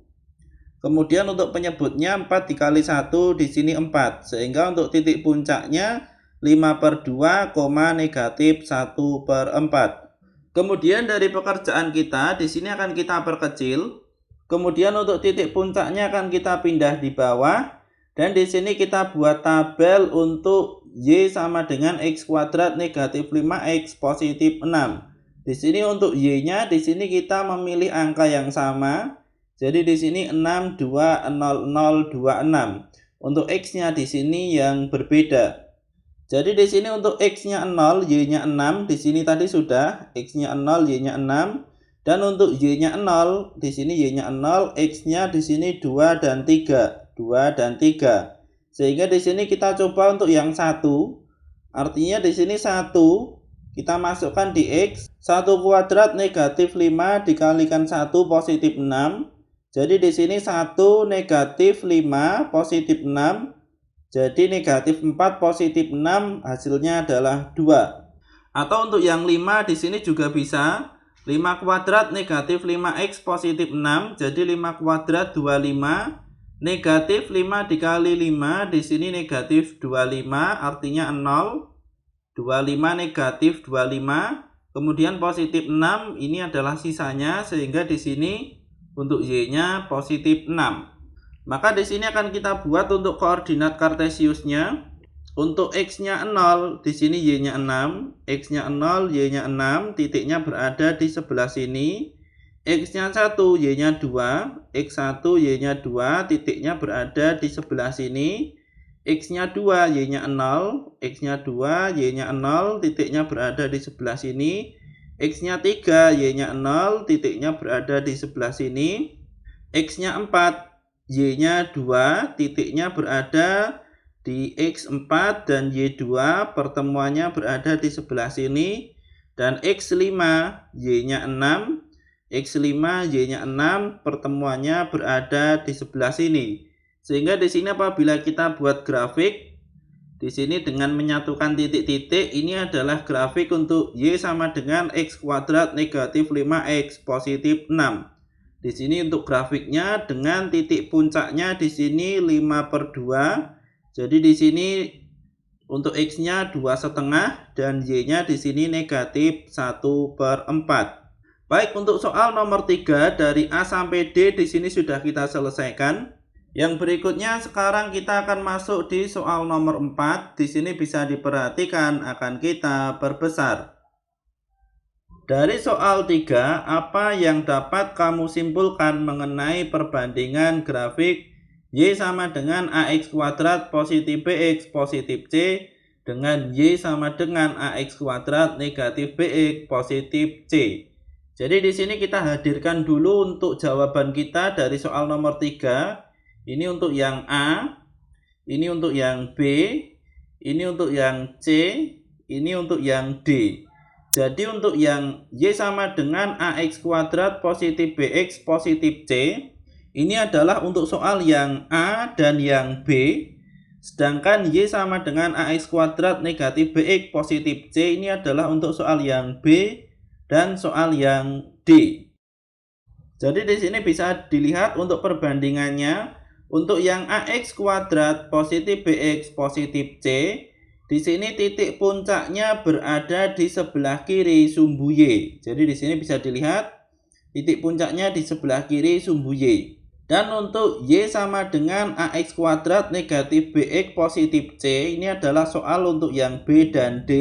Kemudian untuk penyebutnya 4 dikali 1 di sini 4. Sehingga untuk titik puncaknya 5/2, negatif 1/4. Kemudian dari pekerjaan kita di sini akan kita perkecil. Kemudian untuk titik puncaknya akan kita pindah di bawah. Dan di sini kita buat tabel untuk Y sama dengan X kuadrat negatif 5X positif 6. Di sini untuk Y-nya di sini kita memilih angka yang sama. Jadi di sini 6, 2, 0, 0, 2, 6. Untuk X-nya di sini yang berbeda. Jadi di sini untuk X-nya 0, Y-nya 6. Di sini tadi sudah X-nya 0, Y-nya 6. Dan untuk Y-nya 0, di sini Y-nya 0, X-nya di sini 2 dan 3. 2 dan 3. Sehingga di sini kita coba untuk yang 1. Artinya di sini 1 kita masukkan di X. 1 kuadrat negatif 5 dikalikan 1 positif 6. Jadi di sini 1 negatif 5 positif 6. Jadi negatif 4 positif 6 hasilnya adalah 2. Atau untuk yang 5 di sini juga bisa. 5 kuadrat negatif 5X positif 6. Jadi 5 kuadrat 25. Negatif 5 dikali 5 di sini negatif 25 artinya 0. 25 negatif 25. Kemudian positif 6 ini adalah sisanya sehingga di sini untuk Y-nya positif 6. Maka di sini akan kita buat untuk koordinat kartesiusnya. Untuk X-nya 0 di sini Y-nya 6, X-nya 0, Y-nya 6, titiknya berada di sebelah sini. X-nya 1, Y-nya 2, X1, Y-nya 2, titiknya berada di sebelah sini. X-nya 2, Y-nya 0, X-nya 2, Y-nya 0, titiknya berada di sebelah sini. X-nya 3, Y-nya 0, titiknya berada di sebelah sini. X-nya 4, Y-nya 2, titiknya berada di X4 dan Y2, pertemuannya berada di sebelah sini. Dan X5, Y-nya 6, X5, Y-nya 6, pertemuannya berada di sebelah sini. Sehingga di sini apabila kita buat grafik, di sini dengan menyatukan titik-titik, ini adalah grafik untuk Y sama dengan X kuadrat negatif 5X positif 6. Di sini untuk grafiknya dengan titik puncaknya di sini 5/2. Jadi di sini untuk X-nya 2,5 dan Y-nya di sini negatif 1/4. Baik, untuk soal nomor 3 dari A sampai D di sini sudah kita selesaikan. Yang berikutnya sekarang kita akan masuk di soal nomor 4. Di sini bisa diperhatikan akan kita perbesar. Dari soal 3, apa yang dapat kamu simpulkan mengenai perbandingan grafik Y sama dengan AX kuadrat positif BX positif C dengan Y sama dengan AX kuadrat negatif BX positif C. Jadi di sini kita hadirkan dulu untuk jawaban kita dari soal nomor 3. Ini untuk yang A, ini untuk yang B, ini untuk yang C, ini untuk yang D. Jadi untuk yang Y sama dengan AX kuadrat positif BX positif C, ini adalah untuk soal yang A dan yang B. Sedangkan Y sama dengan AX kuadrat negatif BX positif C ini adalah untuk soal yang B dan soal yang D. Jadi di sini bisa dilihat untuk perbandingannya. Untuk yang AX kuadrat positif BX positif C, di sini titik puncaknya berada di sebelah kiri sumbu Y. Jadi di sini bisa dilihat titik puncaknya di sebelah kiri sumbu Y. Dan untuk Y sama dengan AX kuadrat negatif BX positif C, ini adalah soal untuk yang B dan D.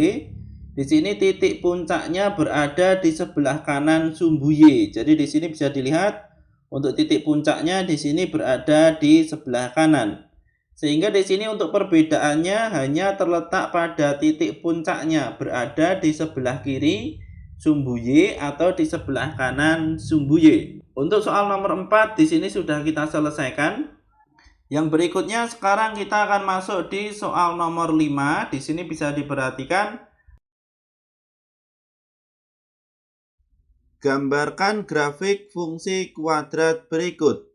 Di sini titik puncaknya berada di sebelah kanan sumbu Y. Jadi di sini bisa dilihat untuk titik puncaknya di sini berada di sebelah kanan. Sehingga di sini untuk perbedaannya hanya terletak pada titik puncaknya berada di sebelah kiri sumbu Y atau di sebelah kanan sumbu Y. Untuk soal nomor 4 di sini sudah kita selesaikan. Yang berikutnya sekarang kita akan masuk di soal nomor 5. Di sini bisa diperhatikan. Gambarkan grafik fungsi kuadrat berikut.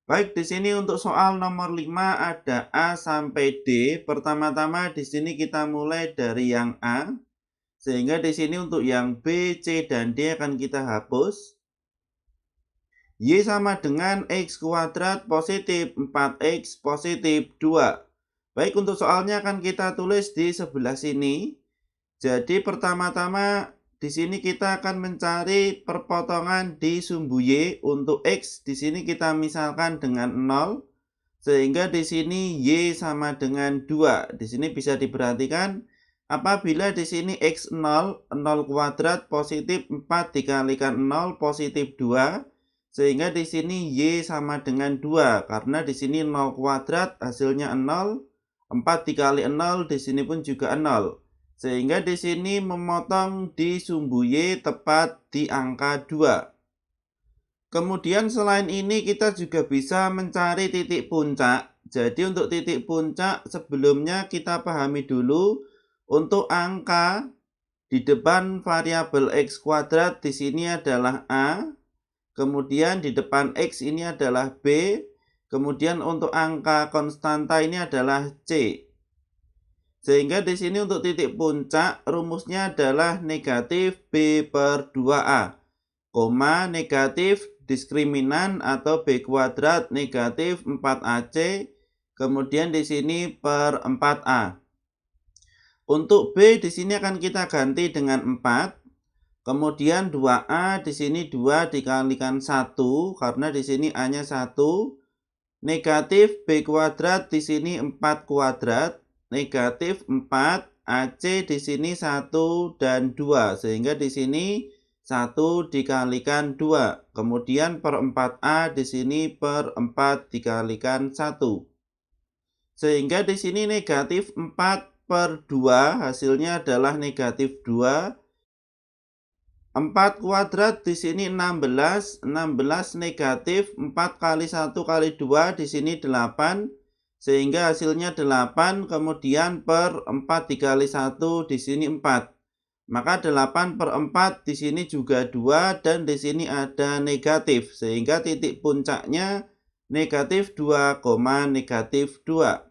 Baik, di sini untuk soal nomor 5 ada A sampai D. Pertama-tama di sini kita mulai dari yang A. Sehingga di sini untuk yang B, C, dan D akan kita hapus. Y sama dengan X kuadrat positif 4X positif 2. Baik, untuk soalnya akan kita tulis di sebelah sini. Jadi pertama-tama di sini kita akan mencari perpotongan di sumbu Y. Untuk X di sini kita misalkan dengan 0. Sehingga di sini Y sama dengan 2. Di sini bisa diperhatikan apabila di sini X 0, 0 kuadrat positif 4 dikalikan 0 positif 2. Sehingga di sini Y sama dengan 2 karena di sini 0 kuadrat hasilnya 0, 4 dikali 0 di sini pun juga 0. Sehingga di sini memotong di sumbu Y tepat di angka 2. Kemudian selain ini kita juga bisa mencari titik puncak. Jadi untuk titik puncak sebelumnya kita pahami dulu untuk angka di depan variabel X kuadrat di sini adalah A. Kemudian di depan X ini adalah B. Kemudian untuk angka konstanta ini adalah C. Sehingga di sini untuk titik puncak rumusnya adalah negatif B per 2A, negatif diskriminan atau B kuadrat negatif 4AC, kemudian di sini per 4A. Untuk B di sini akan kita ganti dengan 4. Kemudian 2A di sini 2 dikalikan 1 karena di sini A-nya 1. Negatif B kuadrat di sini 4 kuadrat. Negatif 4 AC di sini 1 dan 2. Sehingga di sini 1 dikalikan 2. Kemudian per 4A di sini per 4 dikalikan 1. Sehingga di sini negatif 4 per 2 hasilnya adalah negatif 2. 4 kuadrat di sini 16, 16 negatif 4 kali 1 kali 2 di sini 8, sehingga hasilnya 8, kemudian per 4 dikali 1 di sini 4. Maka 8 per 4 di sini juga 2 dan di sini ada negatif, sehingga titik puncaknya negatif 2, negatif 2.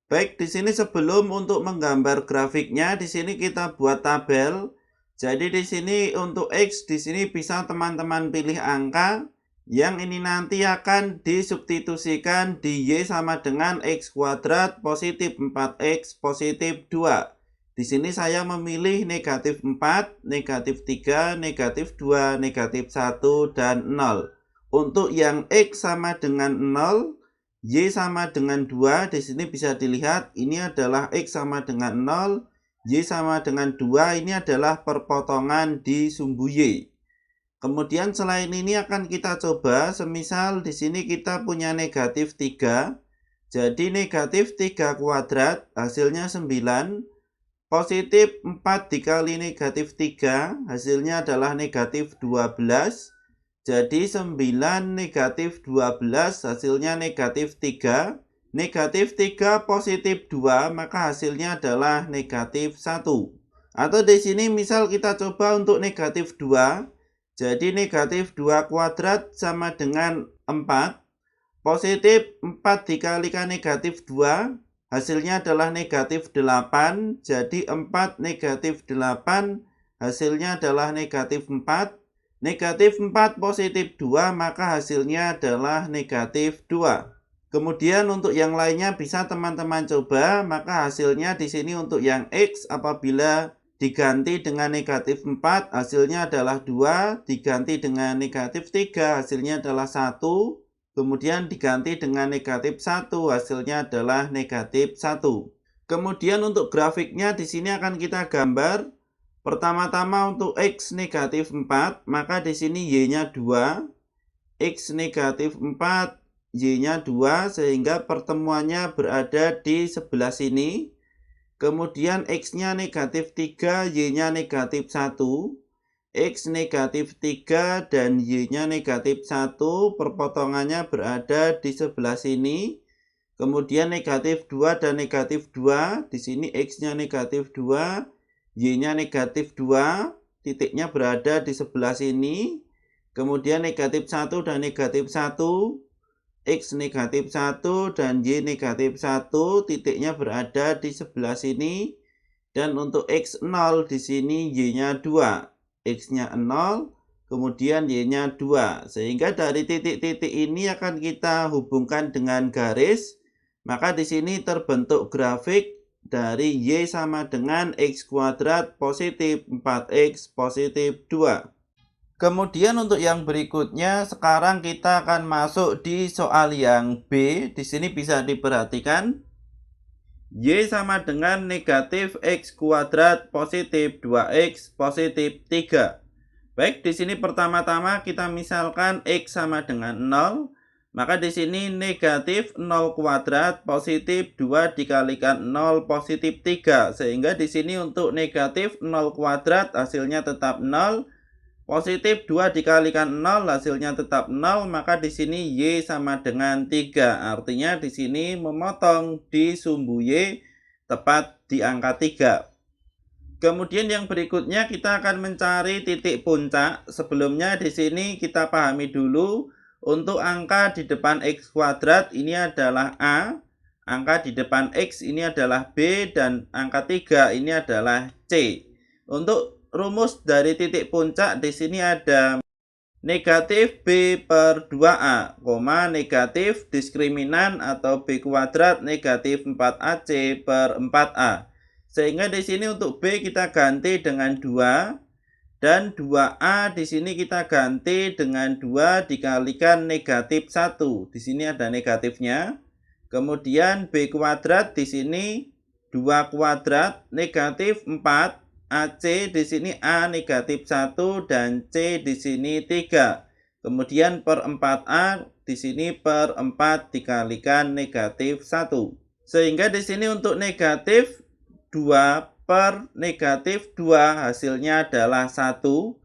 Baik, di sini sebelum untuk menggambar grafiknya, di sini kita buat tabel. Jadi di sini untuk X di sini bisa teman-teman pilih angka yang ini nanti akan disubstitusikan di Y sama dengan X kuadrat positif 4X positif 2. Di sini saya memilih negatif 4, negatif 3, negatif 2, negatif 1, dan 0. Untuk yang X sama dengan 0, Y sama dengan 2, di sini bisa dilihat ini adalah X sama dengan 0, Y sama dengan 2, ini adalah perpotongan di sumbu Y. Kemudian selain ini akan kita coba, semisal di sini kita punya negatif 3. Jadi negatif 3 kuadrat hasilnya 9. Positif 4 dikali negatif 3 hasilnya adalah negatif 12. Jadi 9 negatif 12 hasilnya negatif 3. Negatif 3 positif 2 maka hasilnya adalah negatif 1. Atau di sini misal kita coba untuk negatif 2. Jadi negatif 2 kuadrat sama dengan 4. Positif 4 dikalikan negatif 2 hasilnya adalah negatif 8. Jadi 4 negatif 8 hasilnya adalah negatif 4. Negatif 4 positif 2 maka hasilnya adalah negatif 2. Kemudian untuk yang lainnya bisa teman-teman coba, maka hasilnya di sini untuk yang X apabila diganti dengan negatif 4 hasilnya adalah 2, diganti dengan negatif 3 hasilnya adalah 1, kemudian diganti dengan negatif 1, hasilnya adalah negatif 1. Kemudian untuk grafiknya di sini akan kita gambar. Pertama-tama untuk X negatif 4, maka di sini Y-nya 2, X negatif 4, Y-nya 2, sehingga pertemuannya berada di sebelah sini. Kemudian X-nya negatif 3, Y-nya negatif 1, X negatif 3 dan Y-nya negatif 1, perpotongannya berada di sebelah sini. Kemudian negatif 2 dan negatif 2, di sini X-nya negatif 2, Y-nya negatif 2, titiknya berada di sebelah sini. Kemudian negatif 1 dan negatif 1, X negatif 1 dan Y negatif 1, titiknya berada di sebelah sini. Dan untuk X0 di sini Y-nya 2, X-nya 0, kemudian Y-nya 2. Sehingga dari titik-titik ini akan kita hubungkan dengan garis. Maka di sini terbentuk grafik dari Y sama dengan X kuadrat positif 4X positif 2. Kemudian untuk yang berikutnya, sekarang kita akan masuk di soal yang B. Di sini bisa diperhatikan. Y sama dengan negatif X kuadrat positif 2X positif 3. Baik, di sini pertama-tama kita misalkan X sama dengan 0. Maka di sini negatif 0 kuadrat positif 2 dikalikan 0 positif 3. Sehingga di sini untuk negatif 0 kuadrat hasilnya tetap 0. Positif 2 dikalikan 0 hasilnya tetap 0. Maka di sini Y sama dengan 3. Artinya di sini memotong di sumbu Y tepat di angka 3. Kemudian yang berikutnya kita akan mencari titik puncak. Sebelumnya di sini kita pahami dulu. Untuk angka di depan X kuadrat ini adalah A, angka di depan X ini adalah B, dan angka 3 ini adalah C. Untuk rumus dari titik puncak di sini ada negatif B per 2A, negatif diskriminan atau B kuadrat negatif 4AC per 4A. Sehingga di sini untuk B kita ganti dengan 2. Dan 2A di sini kita ganti dengan 2 dikalikan negatif 1. Di sini ada negatifnya. Kemudian B kuadrat di sini 2 kuadrat negatif 4. AC di sini A negatif 1 dan C di sini 3. Kemudian per 4A di sini per 4 dikalikan negatif 1. Sehingga di sini untuk negatif 2 per negatif 2 hasilnya adalah 1.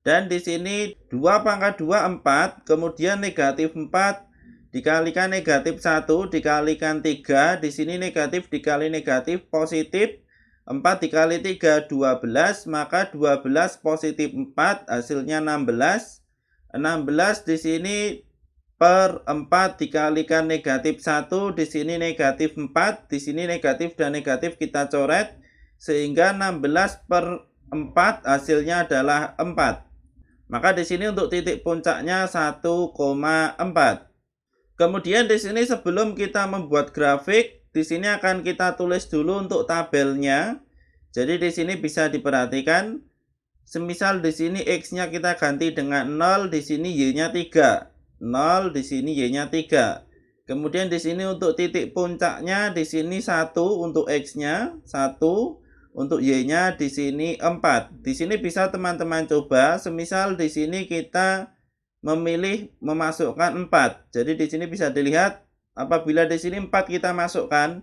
Dan di sini 2 pangkat 2 4, kemudian negatif 4 dikalikan negatif 1 dikalikan 3. Di sini negatif dikali negatif positif. 4 dikali 3 12, maka 12 positif 4 hasilnya 16. 16 di sini per 4 dikalikan negatif 1, di sini negatif 4, di sini negatif dan negatif kita coret. Sehingga 16 per 4 hasilnya adalah 4. Maka di sini untuk titik puncaknya 1,4. Kemudian di sini sebelum kita membuat grafik, di sini akan kita tulis dulu untuk tabelnya. Jadi di sini bisa diperhatikan, semisal di sini X-nya kita ganti dengan 0, di sini Y-nya 3. 0, di sini Y-nya 3. Kemudian di sini untuk titik puncaknya di sini 1 untuk X-nya, 1. Untuk Y-nya di sini 4. Di sini bisa teman-teman coba, semisal di sini kita memilih memasukkan 4. Jadi di sini bisa dilihat, apabila di sini 4 kita masukkan,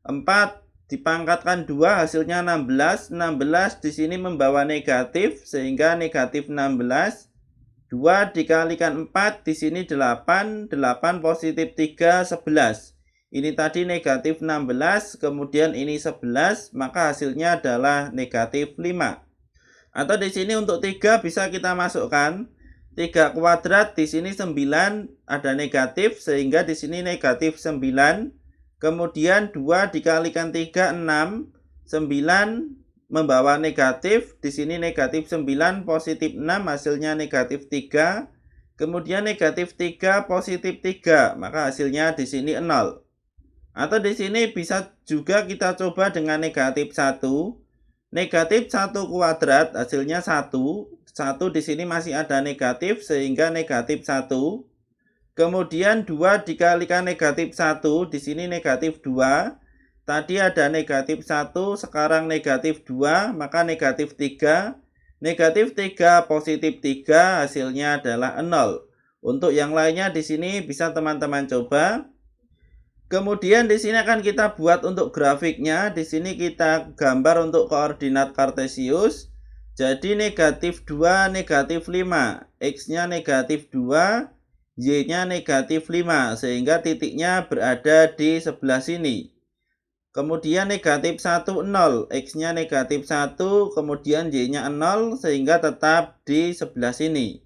4 dipangkatkan 2 hasilnya 16. 16 di sini membawa negatif, sehingga negatif 16. 2 dikalikan 4 di sini 8. 8 positif 3 11. Ini tadi negatif 16, kemudian ini 11, maka hasilnya adalah negatif 5. Atau di sini untuk 3 bisa kita masukkan 3 kuadrat, di sini 9 ada negatif, sehingga di sini negatif 9. Kemudian 2 dikalikan 3 6, 9 membawa negatif, di sini negatif 9 positif 6 hasilnya negatif 3. Kemudian negatif 3 positif 3, maka hasilnya di sini 0. Atau di sini bisa juga kita coba dengan negatif 1. Negatif 1 kuadrat hasilnya 1. 1 di sini masih ada negatif sehingga negatif 1. Kemudian 2 dikalikan negatif 1, di sini negatif 2. Tadi ada negatif 1, sekarang negatif 2, maka negatif 3. Negatif 3 positif 3, hasilnya adalah 0. Untuk yang lainnya di sini bisa teman-teman coba. Kemudian di sini akan kita buat untuk grafiknya. Di sini kita gambar untuk koordinat kartesius. Jadi negatif 2, negatif 5. X-nya negatif 2, Y-nya negatif 5. Sehingga titiknya berada di sebelah sini. Kemudian negatif 1, 0. X-nya negatif 1, kemudian Y-nya 0, sehingga tetap di sebelah sini.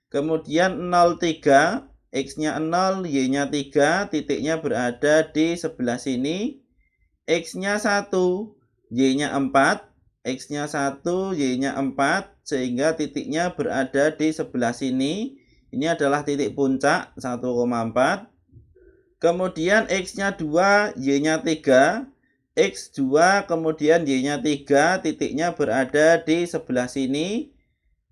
Kemudian 0, 3. X-nya 0, Y-nya 3, titiknya berada di sebelah sini. X-nya 1, Y-nya 4. X-nya 1, Y-nya 4, sehingga titiknya berada di sebelah sini. Ini adalah titik puncak 1,4. Kemudian X-nya 2, Y-nya 3. X2, kemudian Y-nya 3, titiknya berada di sebelah sini.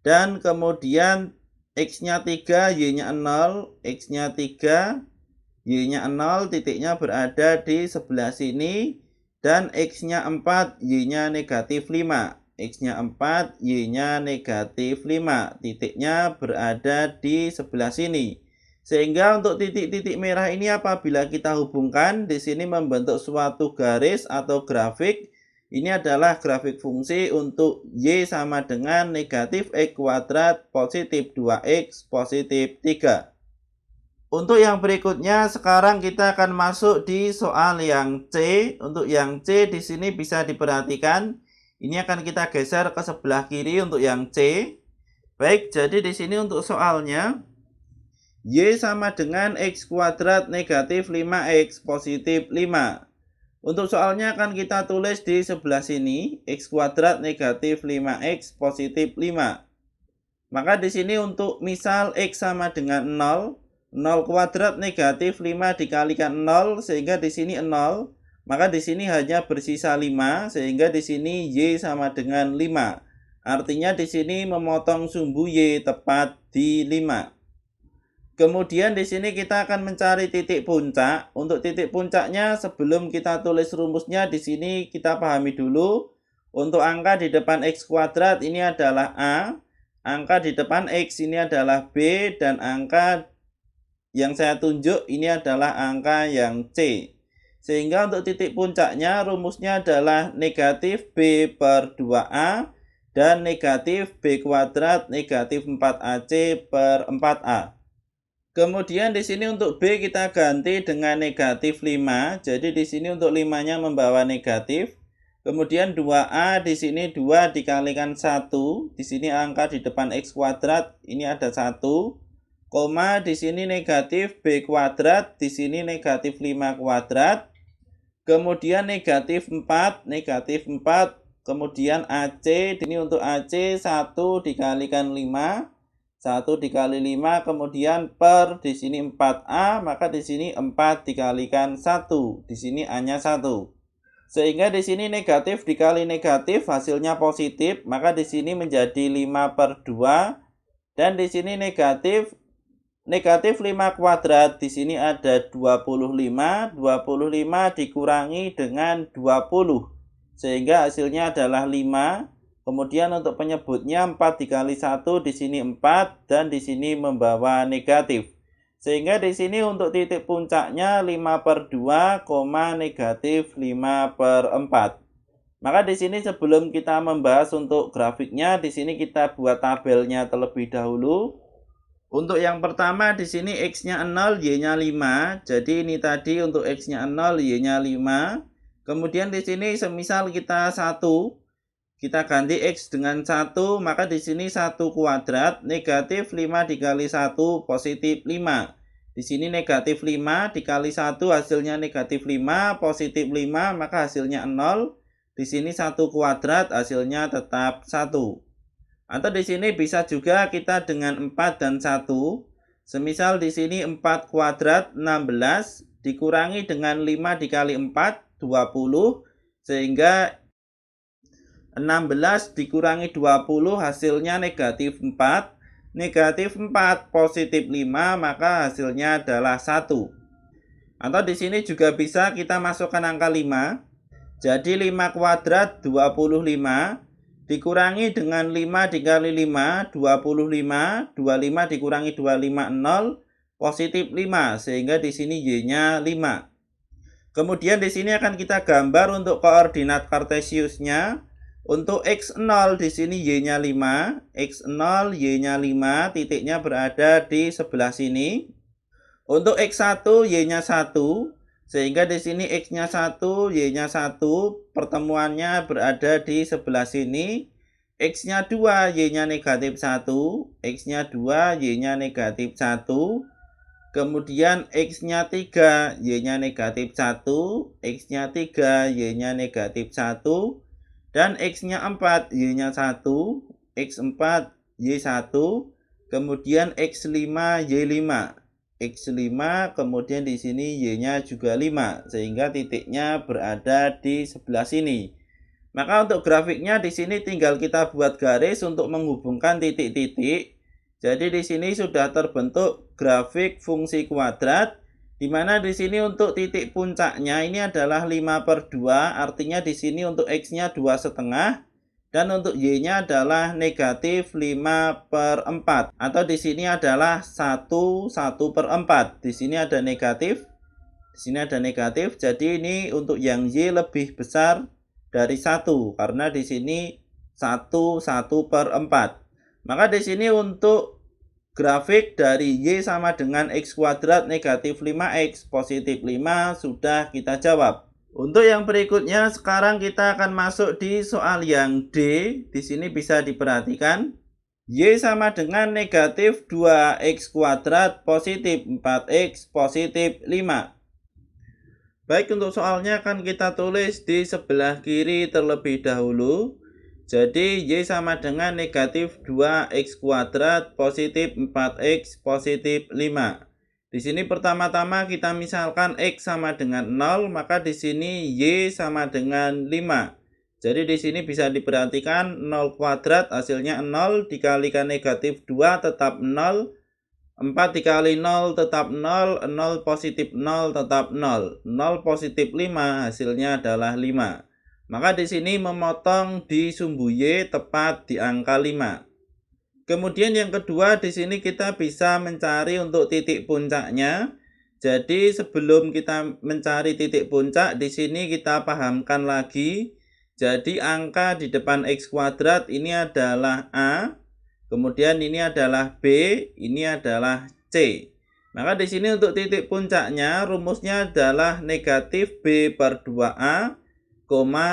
Dan kemudian X-nya 3, Y-nya 0. X-nya 3, Y-nya 0, titiknya berada di sebelah sini. Dan X-nya 4, Y-nya negatif 5. X-nya 4, Y-nya negatif 5. Titiknya berada di sebelah sini. Sehingga untuk titik-titik merah ini apabila kita hubungkan, di sini membentuk suatu garis atau grafik. Ini adalah grafik fungsi untuk Y sama dengan negatif X kuadrat positif 2X positif 3. Untuk yang berikutnya, sekarang kita akan masuk di soal yang C. Untuk yang C di sini bisa diperhatikan. Ini akan kita geser ke sebelah kiri untuk yang C. Baik, jadi di sini untuk soalnya, Y sama dengan X kuadrat negatif 5X positif 5. Untuk soalnya akan kita tulis di sebelah sini, X kuadrat negatif 5X positif 5. Maka di sini untuk misal X sama dengan 0, 0 kuadrat negatif 5 dikalikan 0, sehingga di sini 0. Maka di sini hanya bersisa 5, sehingga di sini Y sama dengan 5. Artinya di sini memotong sumbu Y tepat di 5. Kemudian di sini kita akan mencari titik puncak. Untuk titik puncaknya sebelum kita tulis rumusnya di sini kita pahami dulu. Untuk angka di depan X kuadrat ini adalah A. Angka di depan X ini adalah B, dan angka yang saya tunjuk ini adalah angka yang C. Sehingga untuk titik puncaknya rumusnya adalah negatif B per 2A dan negatif B kuadrat negatif 4AC per 4A. Kemudian di sini untuk B kita ganti dengan negatif 5. Jadi di sini untuk 5-nya membawa negatif. Kemudian 2A di sini 2 dikalikan 1. Di sini angka di depan X kuadrat ini ada 1. Koma di sini negatif B kuadrat, di sini negatif 5 kuadrat. Kemudian negatif 4, kemudian AC, ini untuk AC 1 dikalikan 5, 1 dikali 5, kemudian per di sini 4A, maka di sini 4 dikalikan 1, di sini A-nya 1. Sehingga di sini negatif dikali negatif hasilnya positif, maka di sini menjadi 5 per 2, dan di sini negatif 5 kuadrat, di sini ada 25, 25 dikurangi dengan 20, sehingga hasilnya adalah 5. Kemudian untuk penyebutnya 4 dikali 1, di sini 4, dan di sini membawa negatif. Sehingga di sini untuk titik puncaknya 5 per 2, negatif 5 per 4. Maka di sini sebelum kita membahas untuk grafiknya, di sini kita buat tabelnya terlebih dahulu. Untuk yang pertama di sini X-nya 0, Y-nya 5. Jadi ini tadi untuk X-nya 0, Y-nya 5. Kemudian di sini semisal kita 1, kita ganti X dengan 1, maka di sini 1 kuadrat, negatif 5 dikali 1, positif 5. Di sini negatif 5 dikali 1 hasilnya negatif 5, positif 5, maka hasilnya 0. Di sini 1 kuadrat hasilnya tetap 1. Atau di sini bisa juga kita dengan 4 dan 1. Semisal di sini 4 kuadrat 16 dikurangi dengan 5 dikali 4, 20. Sehingga 16 dikurangi 20 hasilnya negatif 4. negatif 4, positif 5, maka hasilnya adalah 1. Atau di sini juga bisa kita masukkan angka 5. Jadi 5 kuadrat 25, dikurangi dengan 5 dikali 5, 25, 25 dikurangi 25, 0, positif 5, sehingga di sini Y-nya 5. Kemudian di sini akan kita gambar untuk koordinat kartesiusnya. Untuk X0 di sini Y-nya 5, X0 Y-nya 5, titiknya berada di sebelah sini. Untuk X1 Y-nya 1, sehingga di sini X-nya 1, Y-nya 1, pertemuannya berada di sebelah sini. X-nya 2, Y-nya negatif 1, X-nya 2, Y-nya negatif 1. Kemudian X-nya 3, Y-nya negatif 1, X-nya 3, Y-nya negatif 1, dan X-nya 4, Y-nya 1, X4, Y1, kemudian X5, Y5, X5, kemudian di sini Y-nya juga 5, sehingga titiknya berada di sebelah sini. Maka untuk grafiknya di sini tinggal kita buat garis untuk menghubungkan titik-titik. Jadi di sini sudah terbentuk grafik fungsi kuadrat, di mana di sini untuk titik puncaknya ini adalah 5/2, artinya di sini untuk X-nya 2,5 dan untuk Y-nya adalah negatif 5/4, atau di sini adalah 1/4. Di sini ada negatif, di sini ada negatif. Jadi ini untuk yang Y lebih besar dari 1 karena di sini 1/4. Maka di sini untuk grafik dari Y sama dengan X kuadrat negatif 5X positif 5 sudah kita jawab. Untuk yang berikutnya sekarang kita akan masuk di soal yang D. Di sini bisa diperhatikan. Y sama dengan negatif 2X kuadrat positif 4X positif 5. Baik, untuk soalnya akan kita tulis di sebelah kiri terlebih dahulu. Jadi Y sama dengan negatif 2X kuadrat positif 4X positif 5. Di sini pertama-tama kita misalkan X sama dengan 0, maka di sini Y sama dengan 5. Jadi di sini bisa diperhatikan 0 kuadrat hasilnya 0, dikalikan negatif 2 tetap 0. 4 dikali 0 tetap 0, 0 positif 0 tetap 0. 0 positif 5 hasilnya adalah 5. Maka di sini memotong di sumbu Y tepat di angka 5. Kemudian yang kedua di sini kita bisa mencari untuk titik puncaknya. Jadi sebelum kita mencari titik puncak di sini kita pahamkan lagi. Jadi angka di depan X kuadrat ini adalah A. Kemudian ini adalah B, ini adalah C. Maka di sini untuk titik puncaknya rumusnya adalah negatif B/2A,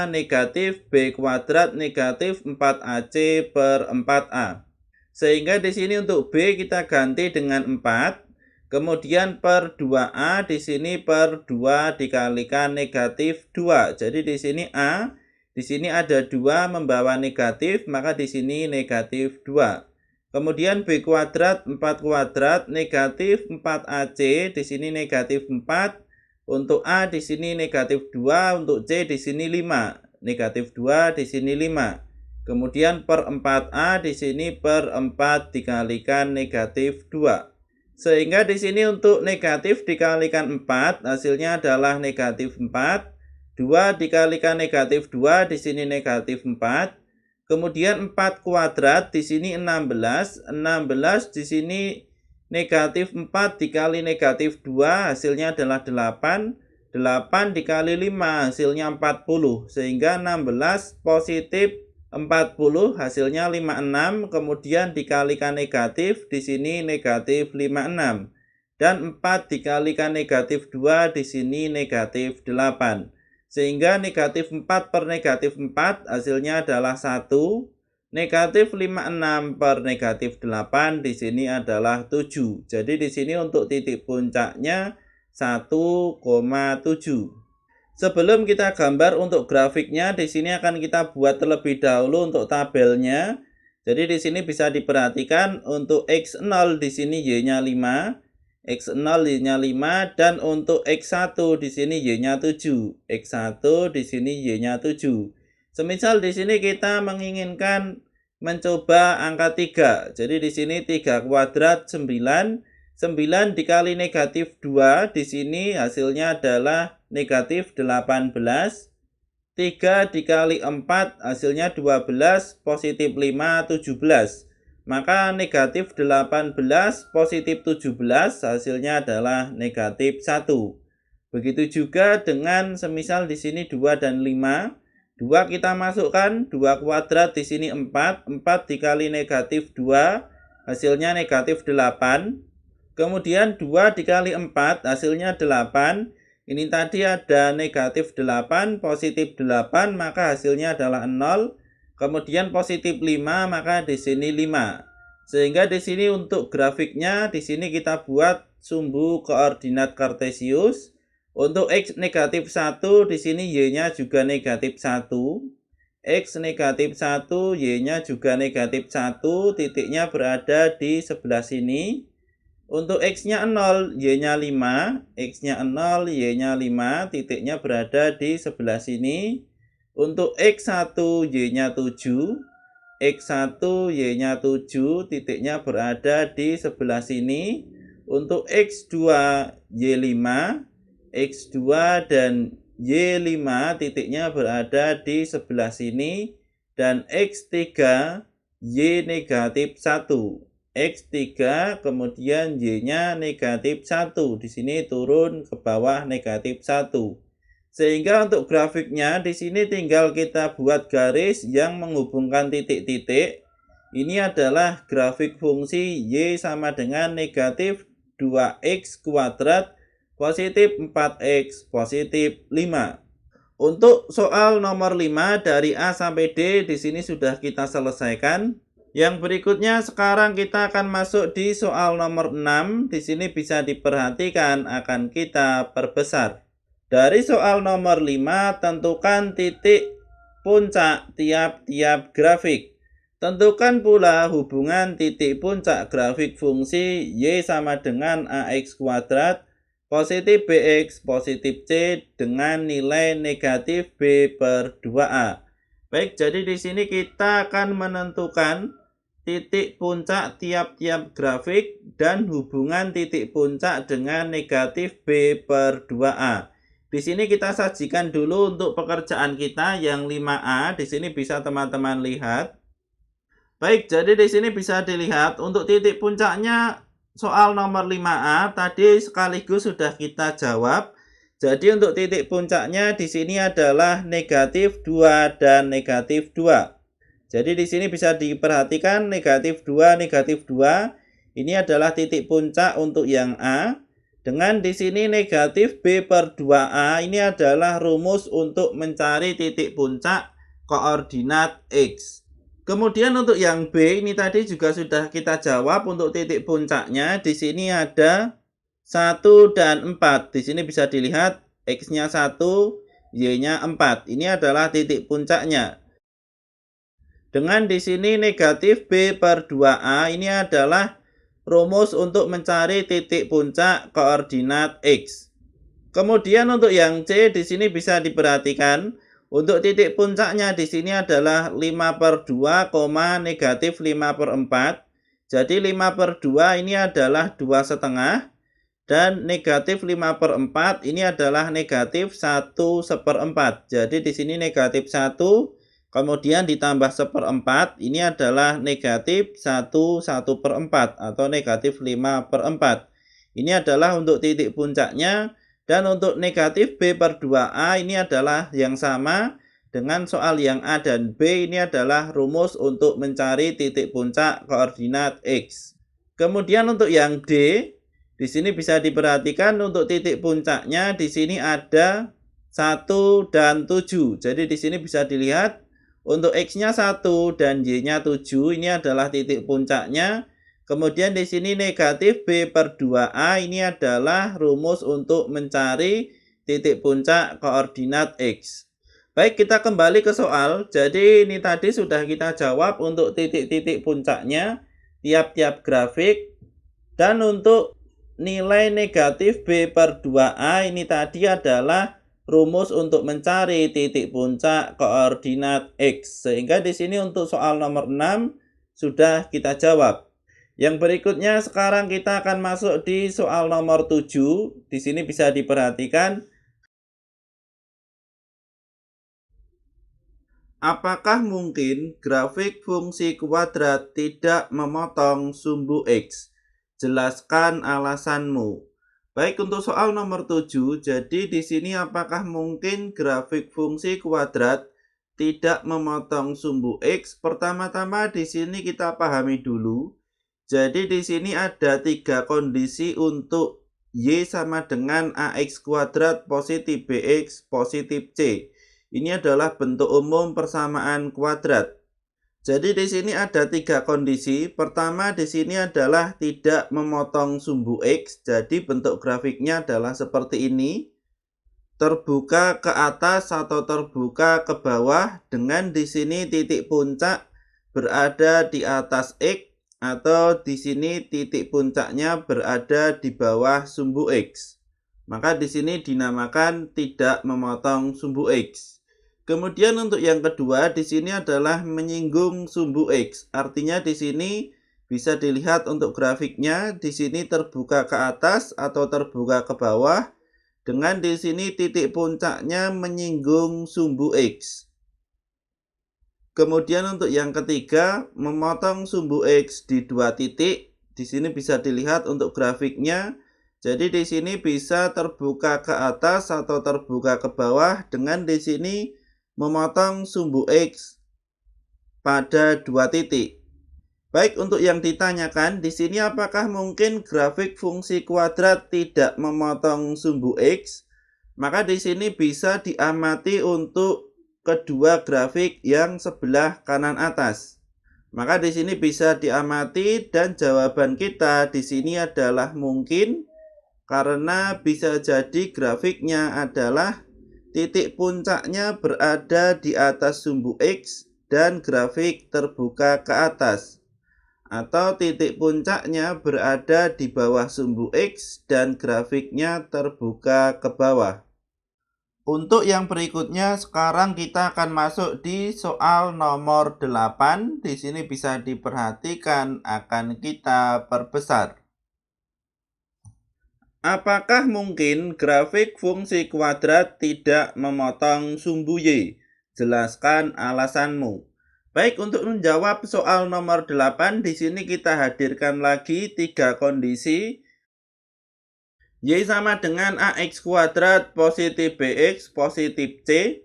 negatif B kuadrat negatif 4AC per 4A. Sehingga di sini untuk B kita ganti dengan 4, kemudian per 2A di sini per 2 dikalikan negatif 2. Jadi di sini A, di sini ada 2 membawa negatif, maka di sini negatif 2. Kemudian B kuadrat 4 kuadrat negatif 4AC, di sini negatif 4. Untuk A di sini negatif 2, untuk C di sini 5. Negatif 2 di sini 5. Kemudian per 4A di sini per 4 dikalikan negatif 2. Sehingga di sini untuk negatif dikalikan 4 hasilnya adalah negatif 4. 2 dikalikan negatif 2 di sini negatif 4. Kemudian 4 kuadrat di sini 16. 16 di sini negatif 4 dikali negatif 2 hasilnya adalah 8. 8 dikali 5 hasilnya 40. Sehingga 16 positif 40 hasilnya 56. Kemudian dikalikan negatif di sini negatif 56. Dan 4 dikalikan negatif 2 di sini negatif 8. Sehingga negatif 4 per negatif 4 hasilnya adalah 1. Negatif 56 per negatif 8 di sini adalah 7. Jadi di sini untuk titik puncaknya 1,7. Sebelum kita gambar untuk grafiknya, di sini akan kita buat terlebih dahulu untuk tabelnya. Jadi di sini bisa diperhatikan untuk X0 di sini Y-nya 5. X0 Y-nya 5 dan untuk X1 di sini Y-nya 7. X1 di sini Y-nya 7. Semisal di sini kita menginginkan mencoba angka 3. Jadi di sini 3 kuadrat 9. 9 dikali negatif 2, di sini hasilnya adalah negatif 18. 3 dikali 4 hasilnya 12, positif 5, 17. Maka negatif 18 positif 17 hasilnya adalah negatif 1. Begitu juga dengan semisal di sini 2 dan 5. 2 kita masukkan, 2 kuadrat di sini 4. 4 dikali negatif 2 hasilnya negatif 8. Kemudian 2 dikali 4 hasilnya 8. Ini tadi ada negatif 8, positif 8, maka hasilnya adalah 0. Kemudian positif 5, maka di sini 5. Sehingga di sini untuk grafiknya, di sini kita buat sumbu koordinat kartesius. Untuk X negatif 1, di sini Y-nya juga negatif 1. X negatif 1, Y-nya juga negatif 1, titiknya berada di sebelah sini. Untuk X-nya 0, Y-nya 5, X-nya 0, Y-nya 5, titiknya berada di sebelah sini. Untuk X1, Y-nya 7, X1, Y-nya 7, titiknya berada di sebelah sini. Untuk X2, Y5, X2 dan Y5, titiknya berada di sebelah sini. Dan X3, Y negatif 1. X3 kemudian Y-nya negatif 1. Di sini turun ke bawah negatif 1. Sehingga untuk grafiknya di sini tinggal kita buat garis yang menghubungkan titik-titik. Ini adalah grafik fungsi Y sama dengan negatif 2X kuadrat positif 4X positif 5. Untuk soal nomor 5 dari A sampai D di sini sudah kita selesaikan. Yang berikutnya sekarang kita akan masuk di soal nomor 6. Di sini bisa diperhatikan akan kita perbesar. Dari soal nomor 5, tentukan titik puncak tiap-tiap grafik. Tentukan pula hubungan titik puncak grafik fungsi Y sama dengan AX kuadrat positif BX positif C dengan nilai negatif B per 2A. Baik, jadi di sini kita akan menentukan titik puncak tiap-tiap grafik dan hubungan titik puncak dengan negatif B per 2A. Di sini kita sajikan dulu untuk pekerjaan kita yang 5A. Di sini bisa teman-teman lihat. Baik, jadi di sini bisa dilihat untuk titik puncaknya soal nomor 5A tadi sekaligus sudah kita jawab. Jadi untuk titik puncaknya di sini adalah negatif 2 dan negatif 2. Jadi di sini bisa diperhatikan negatif 2, negatif 2. Ini adalah titik puncak untuk yang A. Dengan di sini negatif B per 2A ini adalah rumus untuk mencari titik puncak koordinat X. Kemudian untuk yang B ini tadi juga sudah kita jawab untuk titik puncaknya. Di sini ada 1 dan 4. Di sini bisa dilihat X-nya 1, Y-nya 4. Ini adalah titik puncaknya. Dengan di sini negatif B per 2A ini adalah rumus untuk mencari titik puncak koordinat X. Kemudian untuk yang C di sini bisa diperhatikan untuk titik puncaknya di sini adalah 5 per 2, negatif 5 per 4. Jadi 5 per 2 ini adalah 2,5 dan negatif 5 per 4 ini adalah negatif 1 seperempat. Jadi di sini negatif 1 kemudian ditambah 1/4 ini adalah negatif 1/4 atau negatif 5 per 4. Ini adalah untuk titik puncaknya. Dan untuk negatif B per 2A ini adalah yang sama dengan soal yang A dan B. Ini adalah rumus untuk mencari titik puncak koordinat X. Kemudian untuk yang D, di sini bisa diperhatikan untuk titik puncaknya di sini ada 1 dan 7. Jadi di sini bisa dilihat untuk X-nya 1 dan Y-nya 7 ini adalah titik puncaknya. Kemudian di sini negatif B per 2A ini adalah rumus untuk mencari titik puncak koordinat X. Baik, kita kembali ke soal. Jadi ini tadi sudah kita jawab untuk titik-titik puncaknya tiap-tiap grafik. Dan untuk nilai negatif B per 2A ini tadi adalah rumus untuk mencari titik puncak koordinat X. Sehingga di sini untuk soal nomor 6 sudah kita jawab. Yang berikutnya sekarang kita akan masuk di soal nomor 7. Di sini bisa diperhatikan. Apakah mungkin grafik fungsi kuadrat tidak memotong sumbu X? Jelaskan alasanmu. Baik, untuk soal nomor 7, jadi di sini apakah mungkin grafik fungsi kuadrat tidak memotong sumbu X? Pertama-tama di sini kita pahami dulu. Jadi di sini ada 3 kondisi untuk Y sama dengan AX kuadrat positif BX positif C. Ini adalah bentuk umum persamaan kuadrat. Jadi di sini ada 3 kondisi. Pertama di sini adalah tidak memotong sumbu X. Jadi bentuk grafiknya adalah seperti ini. Terbuka ke atas atau terbuka ke bawah dengan di sini titik puncak berada di atas X atau di sini titik puncaknya berada di bawah sumbu X. Maka di sini dinamakan tidak memotong sumbu X. Kemudian untuk yang kedua di sini adalah menyinggung sumbu X. Artinya di sini bisa dilihat untuk grafiknya di sini terbuka ke atas atau terbuka ke bawah dengan di sini titik puncaknya menyinggung sumbu X. Kemudian untuk yang ketiga memotong sumbu X di 2 titik. Di sini bisa dilihat untuk grafiknya. Jadi di sini bisa terbuka ke atas atau terbuka ke bawah dengan di sini memotong sumbu X pada 2 titik. Baik, untuk yang ditanyakan di sini apakah mungkin grafik fungsi kuadrat tidak memotong sumbu X? Maka di sini bisa diamati untuk kedua grafik yang sebelah kanan atas. Maka di sini bisa diamati dan jawaban kita di sini adalah mungkin karena bisa jadi grafiknya adalah titik puncaknya berada di atas sumbu X dan grafik terbuka ke atas. Atau titik puncaknya berada di bawah sumbu X dan grafiknya terbuka ke bawah. Untuk yang berikutnya sekarang kita akan masuk di soal nomor 8. Di sini bisa diperhatikan akan kita perbesar. Apakah mungkin grafik fungsi kuadrat tidak memotong sumbu Y? Jelaskan alasanmu. Baik, untuk menjawab soal nomor 8, di sini kita hadirkan lagi 3 kondisi. Y sama dengan AX kuadrat positif BX positif C.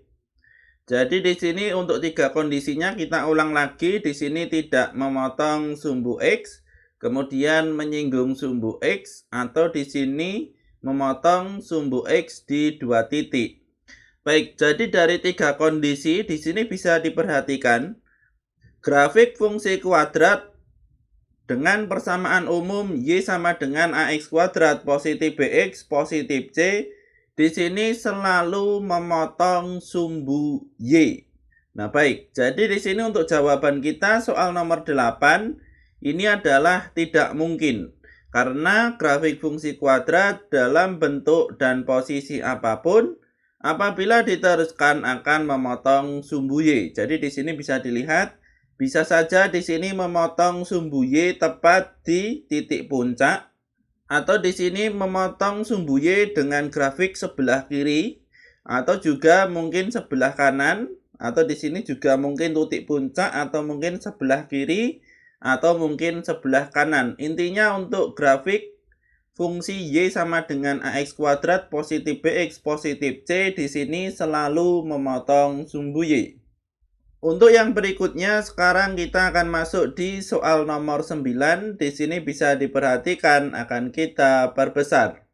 Jadi di sini untuk 3 kondisinya kita ulang lagi. Di sini tidak memotong sumbu X. Kemudian menyinggung sumbu X atau di sini memotong sumbu X di 2 titik. Baik, jadi dari 3 kondisi di sini bisa diperhatikan grafik fungsi kuadrat dengan persamaan umum Y sama dengan AX kuadrat positif BX positif C di sini selalu memotong sumbu Y. Nah, baik. Jadi di sini untuk jawaban kita soal nomor 8 ini adalah tidak mungkin, karena grafik fungsi kuadrat dalam bentuk dan posisi apapun apabila diteruskan akan memotong sumbu Y. Jadi di sini bisa dilihat, bisa saja di sini memotong sumbu Y tepat di titik puncak, atau di sini memotong sumbu Y dengan grafik sebelah kiri, atau juga mungkin sebelah kanan, atau di sini juga mungkin titik puncak, atau mungkin sebelah kiri, atau mungkin sebelah kanan. Intinya untuk grafik fungsi Y sama dengan AX kuadrat positif BX positif C di sini selalu memotong sumbu Y. Untuk yang berikutnya sekarang kita akan masuk di soal nomor 9. Di sini bisa diperhatikan akan kita perbesar.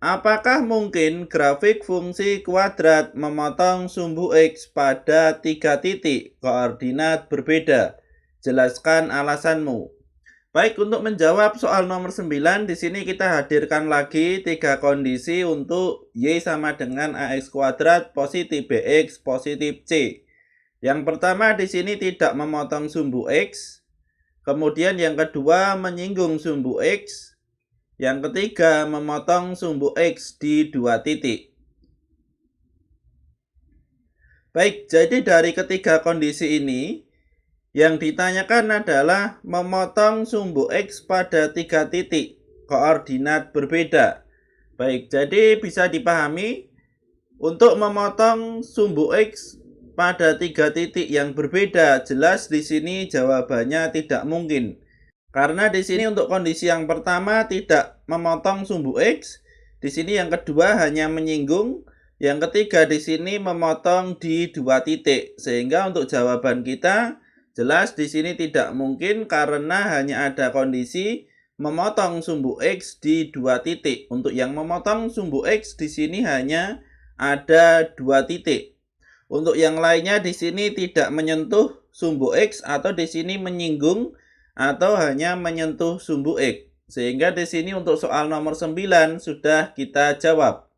Apakah mungkin grafik fungsi kuadrat memotong sumbu X pada 3 titik koordinat berbeda? Jelaskan alasanmu. Baik, untuk menjawab soal nomor 9, di sini kita hadirkan lagi 3 kondisi untuk Y sama dengan AX kuadrat positif BX positif C. Yang pertama di sini tidak memotong sumbu X. Kemudian yang kedua menyinggung sumbu X. Yang ketiga memotong sumbu X di 2 titik. Baik, jadi dari ketiga kondisi ini, yang ditanyakan adalah memotong sumbu X pada 3 titik koordinat berbeda. Baik, jadi bisa dipahami untuk memotong sumbu X pada 3 titik yang berbeda, jelas di sini jawabannya tidak mungkin. Karena di sini untuk kondisi yang pertama tidak memotong sumbu X, di sini yang kedua hanya menyinggung, yang ketiga di sini memotong di 2 titik. Sehingga untuk jawaban kita jelas di sini tidak mungkin karena hanya ada kondisi memotong sumbu X di 2 titik. Untuk yang memotong sumbu X di sini hanya ada 2 titik. Untuk yang lainnya di sini tidak menyentuh sumbu X atau di sini menyinggung atau hanya menyentuh sumbu X. Sehingga di sini untuk soal nomor 9 sudah kita jawab.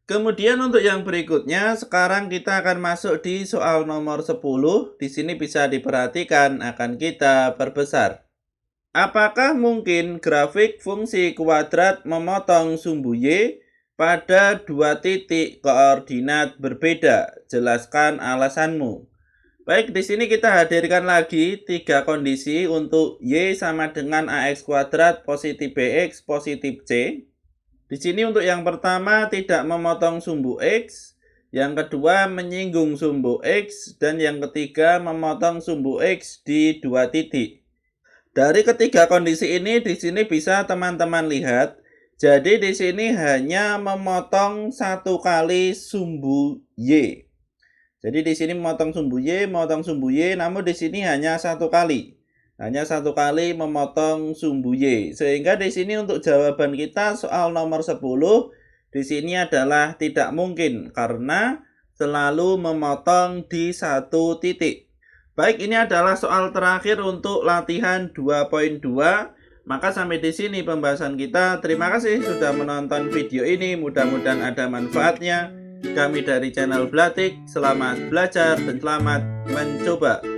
Kemudian untuk yang berikutnya, sekarang kita akan masuk di soal nomor 10. Di sini bisa diperhatikan akan kita perbesar. Apakah mungkin grafik fungsi kuadrat memotong sumbu Y pada 2 titik koordinat berbeda? Jelaskan alasanmu. Baik, di sini kita hadirkan lagi 3 kondisi untuk Y sama dengan AX kuadrat positif BX positif C. Di sini untuk yang pertama tidak memotong sumbu X, yang kedua menyinggung sumbu X, dan yang ketiga memotong sumbu X di 2 titik. Dari ketiga kondisi ini di sini bisa teman-teman lihat, jadi di sini hanya memotong 1 kali sumbu Y. Jadi di sini memotong sumbu Y, namun di sini hanya 1 kali. Hanya 1 kali memotong sumbu Y. Sehingga di sini untuk jawaban kita soal nomor 10 di sini adalah tidak mungkin karena selalu memotong di 1 titik. Baik, ini adalah soal terakhir untuk latihan 2.2. Maka sampai di sini pembahasan kita. Terima kasih sudah menonton video ini. Mudah-mudahan ada manfaatnya. Kami dari channel Blatik, selamat belajar dan selamat mencoba.